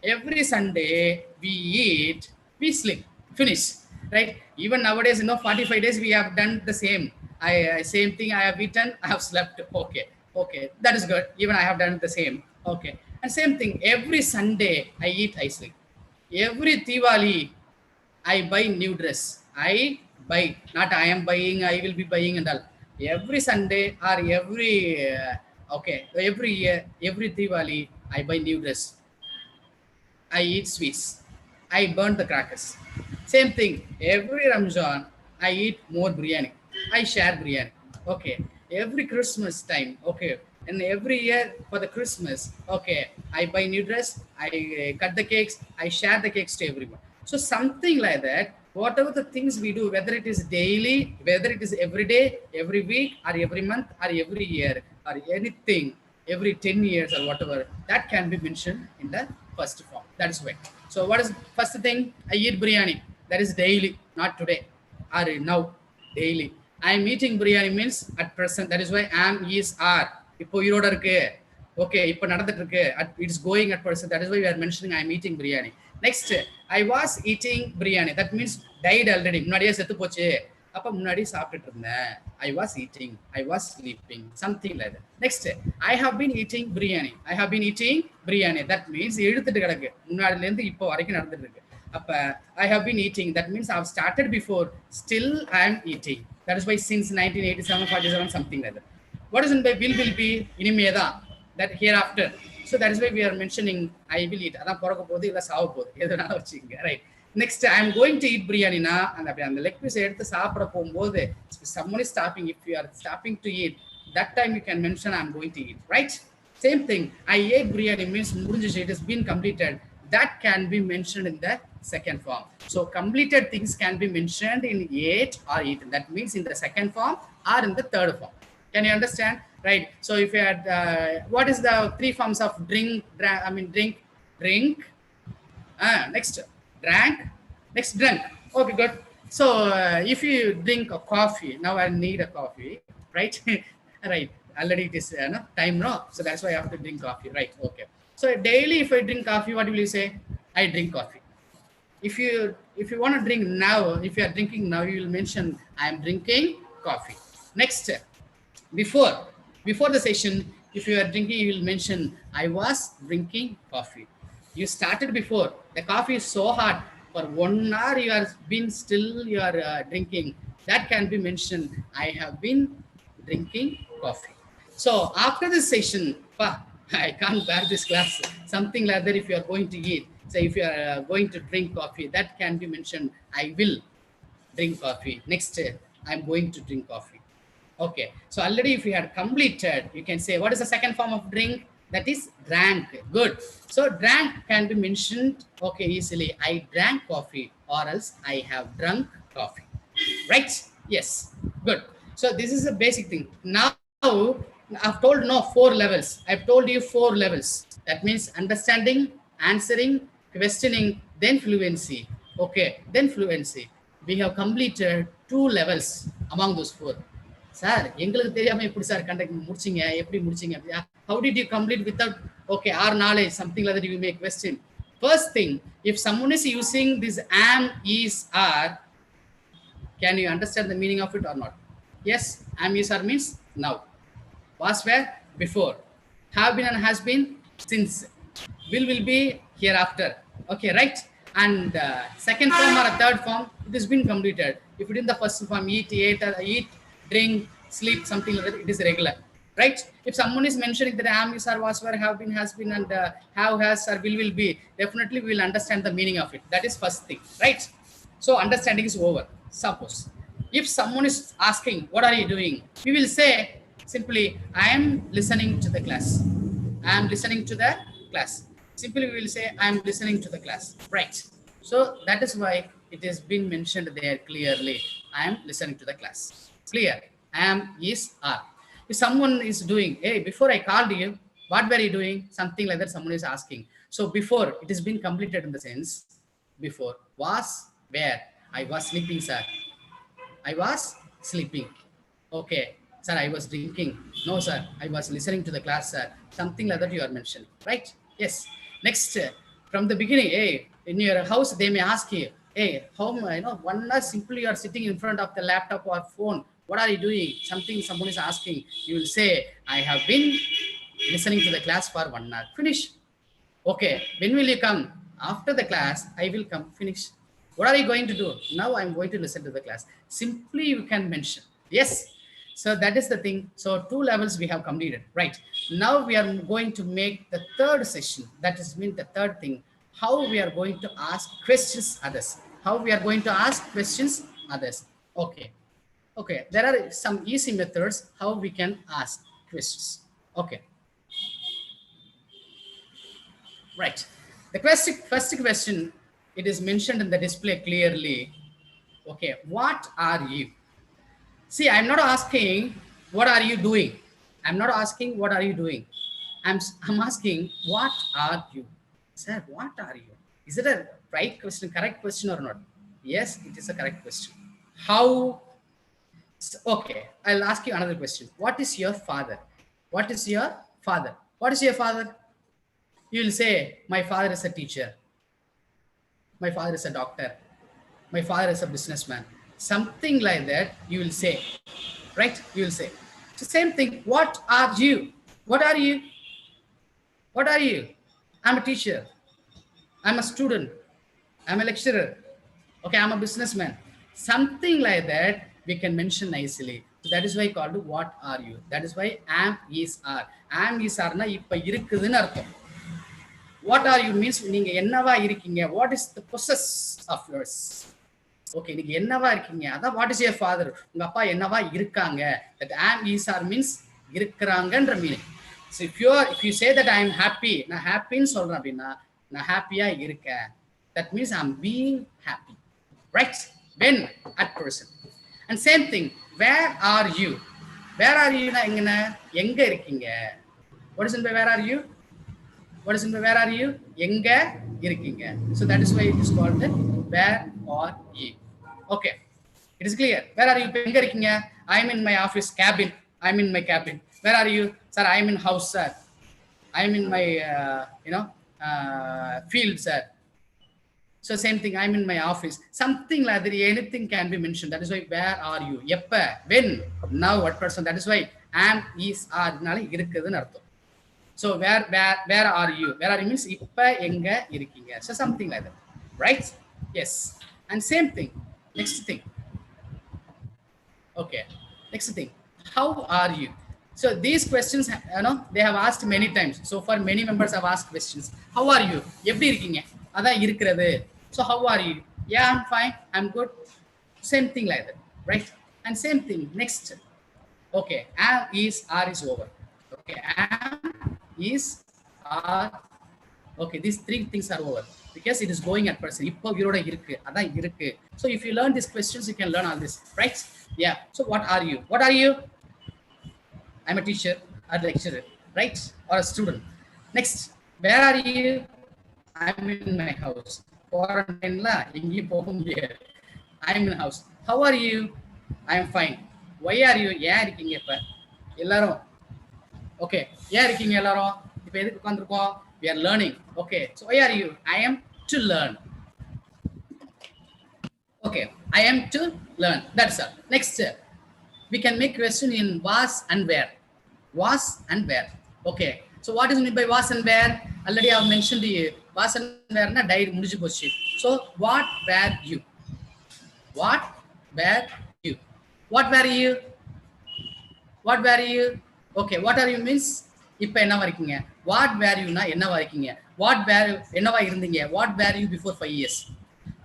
Every Sunday we eat, we sleep, finish. Right? Even nowadays, 45 days we have done the same. Same thing. I have eaten, I have slept. Okay. Okay. That is good. Even I have done the same. Okay. And same thing. Every Sunday I eat, I sleep. Every Diwali I buy new dress. I buy. Not I am buying, I will be buying and all. Every Sunday or every every year, every Diwali I buy new dress. I eat sweets. I burn the crackers. Same thing. Every Ramzan I eat more biryani. I share biryani. Okay. Every Christmas time. Okay. And every year for the Christmas, okay, I buy new dress. I cut the cakes. I share the cakes to everyone. So something like that. Whatever the things we do, whether it is daily, whether it is every day, every week, or every month, or every year, or anything, every 10 years or whatever, that can be mentioned in the first form. That is why. So what is first thing? I eat biryani. That is daily, not today or now, daily. I am eating biryani means at present. That is why am, is, are. இப்போ ஈரோட இருக்கு. Okay, இப்போ நடந்துட்டு இருக்கு. It's going at present. That is why we are mentioning I am eating biryani. Next, I was eating biryani. That means died already. முன்னாடியே செத்து போச்சு. அப்ப முன்னாடி சாப்பிட்டுட்டு இருந்தேன். I was eating. I was sleeping. Something like that. Next, I have been eating biryani. I have been eating biryani. That means எழுத்துட்டு கிடக்கு. முன்னாடில இருந்து இப்போ வரைக்கும் நடந்துட்டு இருக்கு. அப்ப I have been eating. That means I have started before. Still I am eating. That is why since 1987, 47, something like that. What is in by will be? இனிமேதான். That hereafter. So that is why we are mentioning I will eat. அதான் பிறக்க போகுது இல்ல சாவ போகுது. எதுனால வச்சுக்கங்க. Right. Next, I am going to eat biryani na, and அந்த leg piece எடுத்து சாப்பிட போகும்போது someone is stopping. If you are stopping to eat, that time you can mention I am going to eat, right? Same thing, I ate biryani means முடிஞ்சிச்சு, it has been completed. That can be mentioned in the second form. So completed things can be mentioned in ate or eaten. That means in the second form or in the third form. Can you understand? Right. So if you had what is the three forms of drink? Drink. Next, drank. Next, drank. Okay, good. So if you drink a coffee, now I need a coffee, right? Right. Already it is time, no? So that's why I have to drink coffee, right? Okay. So daily, if I drink coffee, what will you say? I drink coffee. If you want to drink now, if you are drinking now, you will mention I am drinking coffee. Next, before the session, if you are drinking, you will mention I was drinking coffee. You started before. The coffee is so hot. For 1 hour you are been still you are drinking. That can be mentioned. I have been drinking coffee. So after this session, I can't bear this class. Something like that. If you are going to eat, say if you are going to drink coffee, that can be mentioned. I will drink coffee. Next, I am going to drink coffee. Okay. So already if you had completed, you can say what is the second form of drink? That is drank. Good. So drank can be mentioned, okay, easily. I drank coffee, or else I have drunk coffee. Right? Yes. Good. So this is a basic thing. Now I've told 4 levels. I've told you 4 levels. That means understanding, answering, questioning, then fluency. Okay, then fluency. We have completed 2 levels among those 4. Sir, எங்களுக்கு தெரியாம எப்படி sir conduct முடிச்சீங்க, எப்படி முடிச்சீங்க அப்படியா? How did you complete without our knowledge? Something like that you may question. First thing, if someone is using this am, is, are, can you understand the meaning of it or not? Yes, am, is, are means now. Was, where, before. Have been and has been since. Will be hereafter. Okay, right? And second form or a third form, it has been completed. If it in the first form, eat, eat, drink, sleep, something like that, it is regular, right? If someone is mentioning that am, is, are, was, were, have been, has been, and have, has, or will be, definitely we will understand the meaning of it. That is first thing, right? So understanding is over. Suppose if someone is asking, what are you doing? We will say simply, I am listening to the class. I am listening to the class. Simply we will say, I am listening to the class, right? So that is why it has been mentioned there clearly. I am listening to the class. Clear? Am, is, are. If someone is doing, hey, before I called you, what were you doing? Something like that someone is asking. So before, it has been completed in the sense, before, was, where? I was sleeping, sir. I was sleeping. Okay, sir, I was drinking. No, sir, I was listening to the class, sir. Something like that you are mentioning, right? Yes. Next, from the beginning, hey, in your house, they may ask you, hey, how, 1 hour simply you are sitting in front of the laptop or phone. What are you doing? Something someone is asking. You will say, I have been listening to the class for 1 hour. Finish. Okay. When will you come? After the class, I will come. Finish. What are you going to do? Now I'm going to listen to the class. Simply you can mention. Yes. So that is the thing. So 2 levels we have completed, right? Now we are going to make the third session. That is mean the third thing. How we are going to ask questions others. How we are going to ask questions others. Okay. Okay. There are some easy methods how we can ask questions. Okay. Right. The first question, it is mentioned in the display clearly. Okay. What are you? See, I'm not asking, what are you doing? I'm not asking, what are you doing? I'm asking, what are you? Sir, what are you? Is it a right question, correct question or not? Yes, it is a correct question. How? Okay, I'll ask you another question. What is your father? What is your father? What is your father? You will say, my father is a teacher. My father is a doctor. My father is a businessman. Something like that you will say, right? You will say. It's the same thing. What are you? What are you? What are you? I'm a teacher. I'm a student. I'm a lecturer. Okay, I'm a businessman. Something like that we can mention nicely. So that is why called what are you? That is why am is are. Am is are na இப்ப இருக்குதுன்னு அர்த்தம். What are you means நீங்க என்னவா இருக்கீங்க? What is the process of yours? Okay, நீங்க என்னவா இருக்கீங்க? அதான் what is your father? உங்க அப்பா என்னவா இருக்காங்க? That am is are means இருக்கறாங்கன்ற meaning. So if you say that I am happy, நான் ஹாப்பின்னு சொல்றேன் அப்படின்னா நான் ஹாப்பியா இருக்கேன். That means I'm being happy. Right? When at present. And same thing, where are you? Where are you? எங்க இருக்கீங்க? What is in by where are you? What is in by where are you? எங்க இருக்கீங்க? So that is why it is called the where are you. Okay. It is clear. Where are you? எங்க இருக்கீங்க? I am in my office cabin. I am in my cabin. Where are you? Sir, I am in house, sir. I am in my field, sir. So same thing, I'm in my office. Something like that, anything can be mentioned. That is why where are you? Eppa, when, now, what person. That is why am, is, are. So where are you? Where are you means ippa enga irukkinga. So something like that. Right? Yes. And same thing. Next thing. Okay. Next thing. How are you? So these questions, they have asked many times. So far, many members have asked questions. How are you? எப்படி இருக்கீங்க? அதான் இருக்கிறது. So how are you? Yeah, I'm fine. I'm good. Same thing like that, right? And same thing. Next. Okay, am is are is over. Okay, am is are. Okay, these three things are over because it is going at present. இப்போ உயிரோட இருக்கு. அதான் இருக்கு. So if you learn these questions, you can learn all this, right? Yeah. So what are you? What are you? I'm a teacher or lecturer, right? Or a student. Next, where are you? I'm in my house. Quarantine la, ingi போக முடியாது. I'm in house. How are you? I'm fine. Why are you? ஏன் இருக்கீங்க இப்ப? எல்லாரும். Okay. ஏன் இருக்கீங்க எல்லாரும்? இப்ப எதுக்கு உட்கார்ந்திருக்கோம்? We are learning. Okay. So why are you? I am to learn. Okay. I am to learn. That's all. Next. We can make question in was and where. Was and where. Okay. So what is meant by was and where? Already I have mentioned the was and where na died முடிஞ்சு போச்சு. So what were you? What were you? What were you? What were you? Okay. What are you means இப்ப என்னவா இருக்கீங்க? What were you னா என்னவா இருக்கீங்க? What were என்னவா இருந்தீங்க? What were you before 5 years?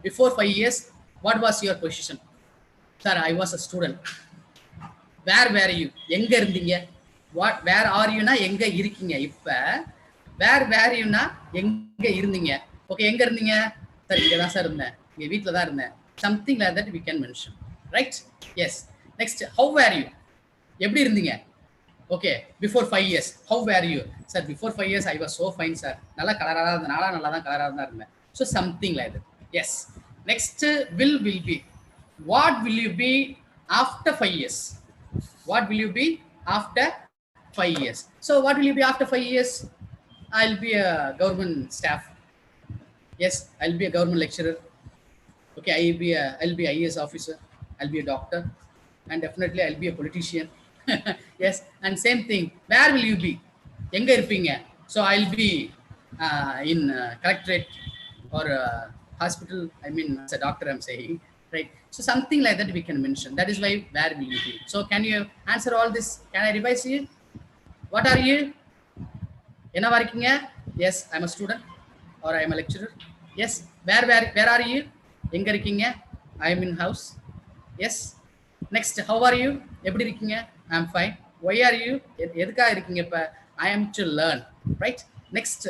Before 5 years, what was your position? Sir, I was a student. Where were you? எங்க இருந்தீங்க? What where are you னா எங்க இருக்கீங்க? இப்ப where were you னா எங்க இருந்தீங்க? Okay, எங்க இருந்தீங்க? சார் இங்க தான் சார் இருந்தேன். இங்க வீட்ல தான் இருந்தேன். Something like that we can mention. Right? Yes. Next, how were you? எப்படி இருந்தீங்க? Okay, before 5 years, how were you? Sir, before 5 years I was so fine, sir. நல்லா கலரா தான் இருந்தேன். நல்லா தான் கலரா தான் இருந்தேன். So something like that. Yes. Next, will be. What will you be after 5 years? What will you be after 5 years? So what will you be after 5 years? I'll be a government staff. Yes, I'll be a government lecturer. Okay, I'll be IAS officer. I'll be a doctor, and definitely I'll be a politician. Yes, and same thing. Where will you be? எங்க இருப்பீங்க? So I'll be in collectorate or hospital. I mean, as a doctor, I'm saying, right? So something like that we can mention. That is why where will you be? So can you answer all this? Can I revise you? What are you? என்னவா இருக்கீங்க? Yes, I'm a student or I'm a lecturer. Yes, where are you? எங்க இருக்கீங்க? I'm in house. Yes. Next, how are you? எப்படி இருக்கீங்க? I'm fine. Why are you? எதுக்காக இருக்கீங்க இப்ப? I am to learn. Right? Next,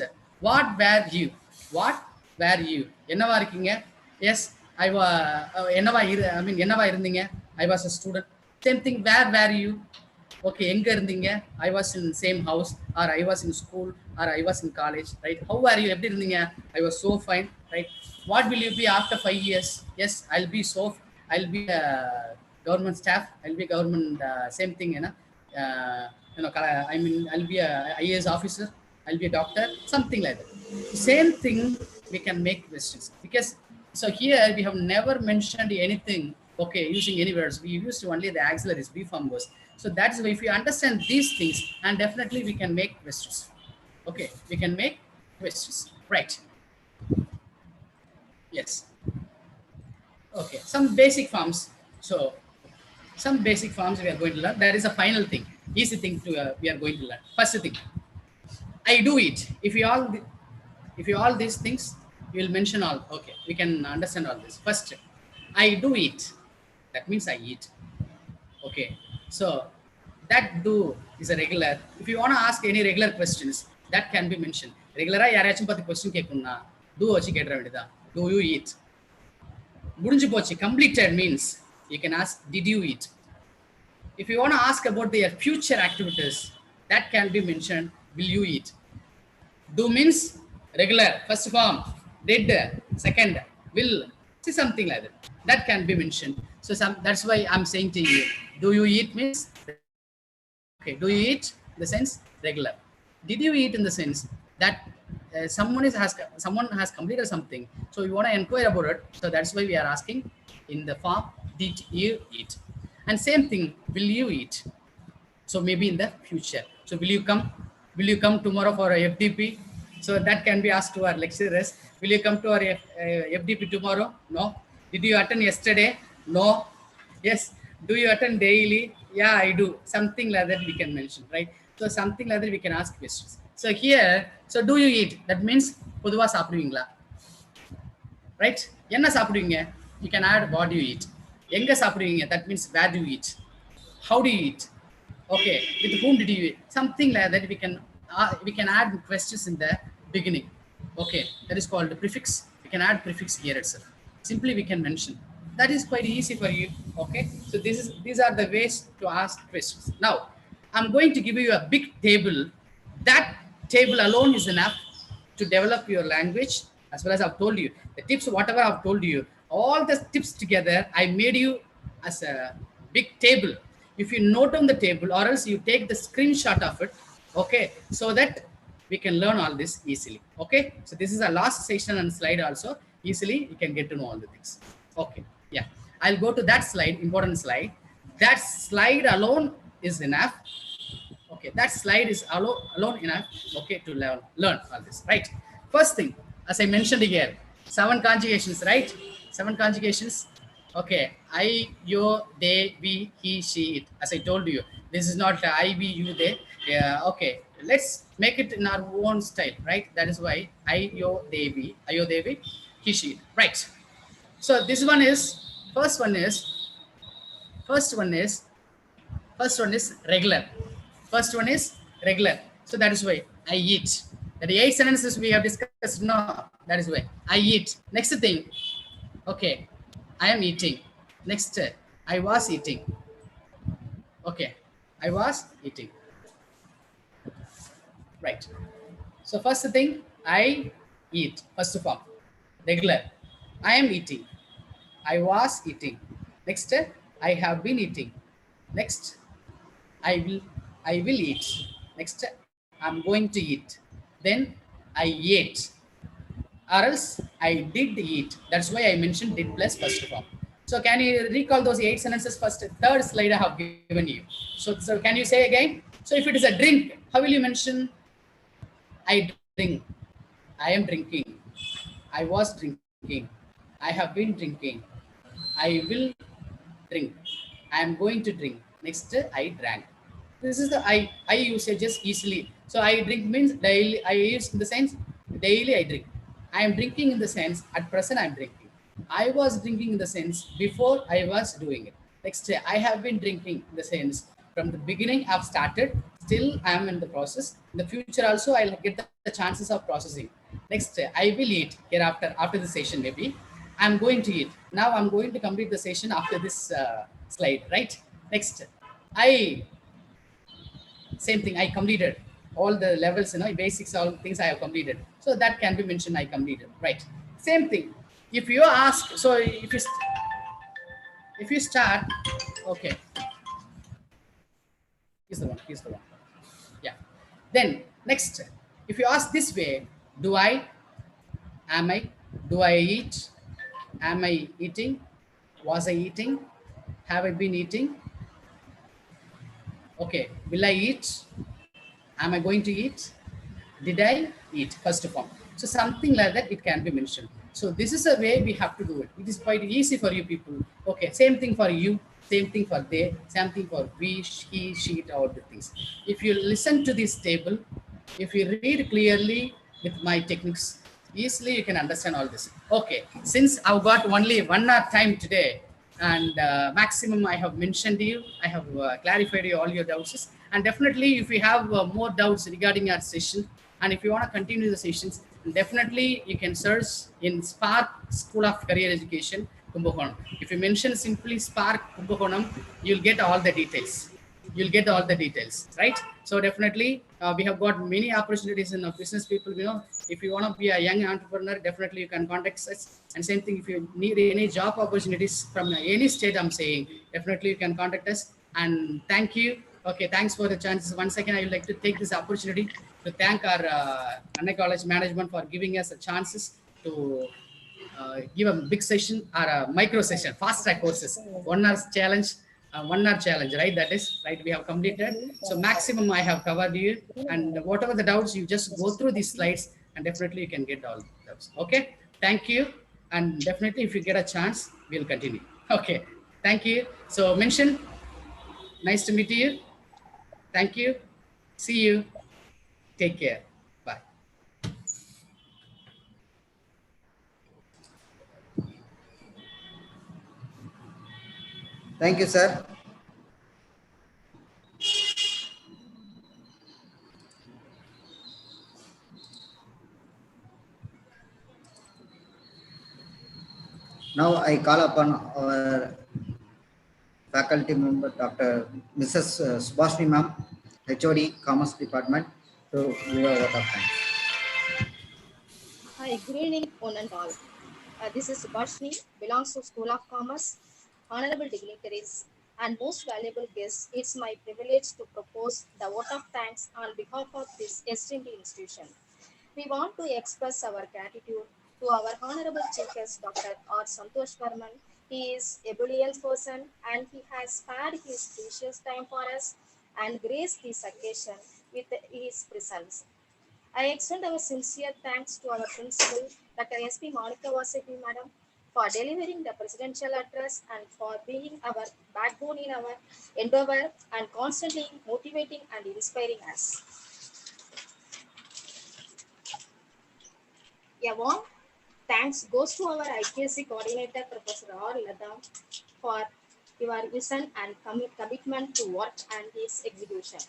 what were you? What were you? என்னவா இருக்கீங்க? Yes, என்னவா இருந்தீங்க? I was a student. Same thing, where were you? Okay, எங்க இருந்தீங்க? I was in same house or I was in school or I was in college, right? How are you? எப்படி இருந்தீங்க? I was so fine, right? What will you be after 5 years? Yes, I'll be a government staff. I'll be government same thing, I mean, I'll be a IAS officer. I'll be a doctor, something like that. Same thing we can make questions, because so here we have never mentioned anything, okay, using any words. We used only the auxiliaries, be form was. So that's why if you understand these things, and definitely we can make questions. Okay, we can make questions, right? Yes. Okay, some basic forms. So some basic forms we are going to learn. That is a final thing, easy thing to we are going to learn. First thing, I do it. If you all these things, you will mention all. Okay, we can understand all this. First, I do eat. That means I eat. Okay, so that do is a regular. If you want to ask any regular questions, that can be mentioned. Regular யாராச்சும் பத்தி question கேட்கணும்னா do வச்சு கேட்ற வேண்டியதா. Do you eat? முடிஞ்சு போச்சு. Completed means you can ask did you eat? If you want to ask about their future activities, that can be mentioned will you eat? Do means regular, first form, did, second, will, see something like that. That can be mentioned. So that's why I'm saying to you, do you eat means, okay, do you eat in the sense regular. Did you eat in the sense that someone has completed something, so you want to inquire about it. So that's why we are asking in the form did you eat. And same thing, will you eat? So maybe in the future. So will you come tomorrow for a FDP? So that can be asked to our lecturers. Will you come to our FDP tomorrow? No. Did you attend yesterday? No. Yes. Do you attend daily? Yeah, I do. Something like that we can mention, right? So something like that we can ask questions. So here, so do you eat? That means பொதுவா சாப்பிடுவீங்களா? Right? என்ன சாப்பிடுவீங்க? You can add what do you eat. எங்க சாப்பிடுவீங்க? That means where do you eat? How do you eat? Okay, with whom did you eat? Something like that we can add questions in the beginning. Okay, that is called the prefix. We can add prefix here itself. Simply we can mention. That is quite easy for you. Okay, so these are the ways to ask questions. Now, I'm going to give you a big table. That table alone is enough to develop your language, as well as I've told you the tips, whatever I've told you, all the tips together, I made you as a big table. If you note on the table, or else you take the screenshot of it, okay, so that we can learn all this easily. Okay, so this is our last session and slide also. Easily you can get to know all the things. Okay, yeah, I'll go to that slide, important slide. That slide alone is enough. Okay, that slide is alone enough, okay, to learn all this, right? First thing, as I mentioned here, 7 conjugations, right? 7 conjugations. Okay, I, you, they, we, he, she, it. As I told you, this is not I, we, you, they. Yeah, okay, let's make it in our own style, right? That is why I, you, they, we, he, she, it. Right? So this one is first one is regular. First one is regular. So that is why I eat. The 8 sentences we have discussed. No, that is why I eat. Next thing, okay, I am eating. Next, I was eating. Okay, I was eating. Right. So first thing, I eat. First form, regular. I am eating. I was eating. Next, I have been eating. Next, I will eat. Next, I'm going to eat. Then I ate. Or else I did eat. That's why I mentioned did plus first form. So can you recall those 8 sentences first? Third slide I have given you. So can you say again? So if it is a drink, how will you mention? I drink. I am drinking. I was drinking. I have been drinking. I will drink. I am going to drink. Next, I drank. This is the I usages easily. So I drink means daily. I use in the sense daily I drink. I am drinking in the sense at present I am drinking. I was drinking in the sense before I was doing it. Next, I have been drinking in the sense from the beginning I've started. Still I am in the process. In the future also I'll get the chances of processing. Next, I will eat hereafter after the session maybe. I'm going to eat. Now I'm going to complete the session after this slide, right? Next, same thing, I completed. all the levels, basics, all things I have completed. So that can be mentioned I completed, right? Same thing. If you ask, so if you start, okay, here's the one. Yeah. Then next, if you ask this way, do I, am I, do I eat, am I eating, was I eating, have I been eating, okay, will I eat, am I going to eat, did I eat, first form. So something like that, it can be mentioned. So this is a way we have to do it. It is quite easy for you people. Okay, same thing for you, same thing for they, same thing for we, he, she, all the things. If you listen to this table, if you read clearly with my techniques, easily you can understand all this. Okay, since I've got only 1 hour time today, and maximum I have mentioned to you, I have clarified you all your doubts, and definitely if you have more doubts regarding our session, and if you want to continue the sessions, definitely you can search in Spark School of Career Education, Kumbakonam. If you mention simply Spark Kumbakonam, you'll get all the details. You'll get all the details, right? So definitely we have got many opportunities in business people. If you want to be a young entrepreneur, definitely you can contact us. And same thing, if you need any job opportunities from any state, I'm saying, definitely you can contact us. And thank you. Okay, thanks for the chances. Once again, I would like to take this opportunity to thank our Annai College management for giving us the chances to give a big session or a micro session, fast track courses, 1 hour challenge, 1 hour challenge, right? That is right. We have completed. So maximum I have covered you, and whatever the doubts, you just go through these slides, and definitely you can get all the doubts. Okay. Thank you, and definitely if you get a chance, we'll continue. Okay. Thank you. So mention. Nice to meet you. Thank you. See you. Take care. Bye. Thank you, sir. Now I call upon our faculty member, Dr. Mrs. Subhashni Ma'am, HOD, Commerce Department, to give a vote of thanks. Hi, good evening, one and all. This is Subhashni, belongs to School of Commerce. Honorable dignitaries and most valuable guests, it's my privilege to propose the vote of thanks on behalf of this esteemed institution. We want to express our gratitude to our Honorable Chief Guest, Dr. R. Santosh Varman. He is a brilliant person and he has spared his precious time for us and graced this occasion with his presence. I extend our sincere thanks to our principal, Dr. S.P. Monica Vasepi, Madam, for delivering the presidential address and for being our backbone in our endeavor and constantly motivating and inspiring us. A warm thanks goes to our IQAC coordinator, Professor R. Ladam, for your vision and commitment to work and its execution.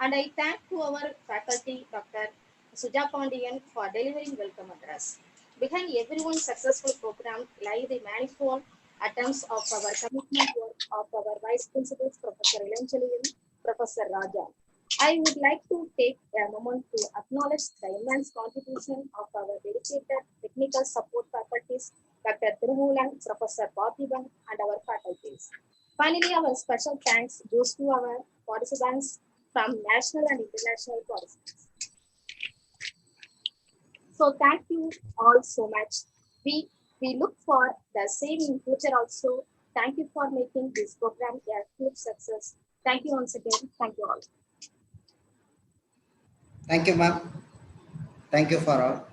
And I thank to our faculty, Dr. Suja Pandian, for delivering welcome address. Behind everyone's successful program lie the manifold attempts of our commitment work of our Vice Principals, Professor Ilanchalian, Professor Raja. I would like to take a moment to acknowledge the immense contribution of our dedicated technical support faculties, Dr. Thiruvulan, Professor Parthiban, and our faculties. Finally, our special thanks goes to our participants from national and international participants. So thank you all so much. We look for the same in future also. Thank you for making this program a huge success. Thank you once again. Thank you all. Thank you, ma'am. Thank you for all.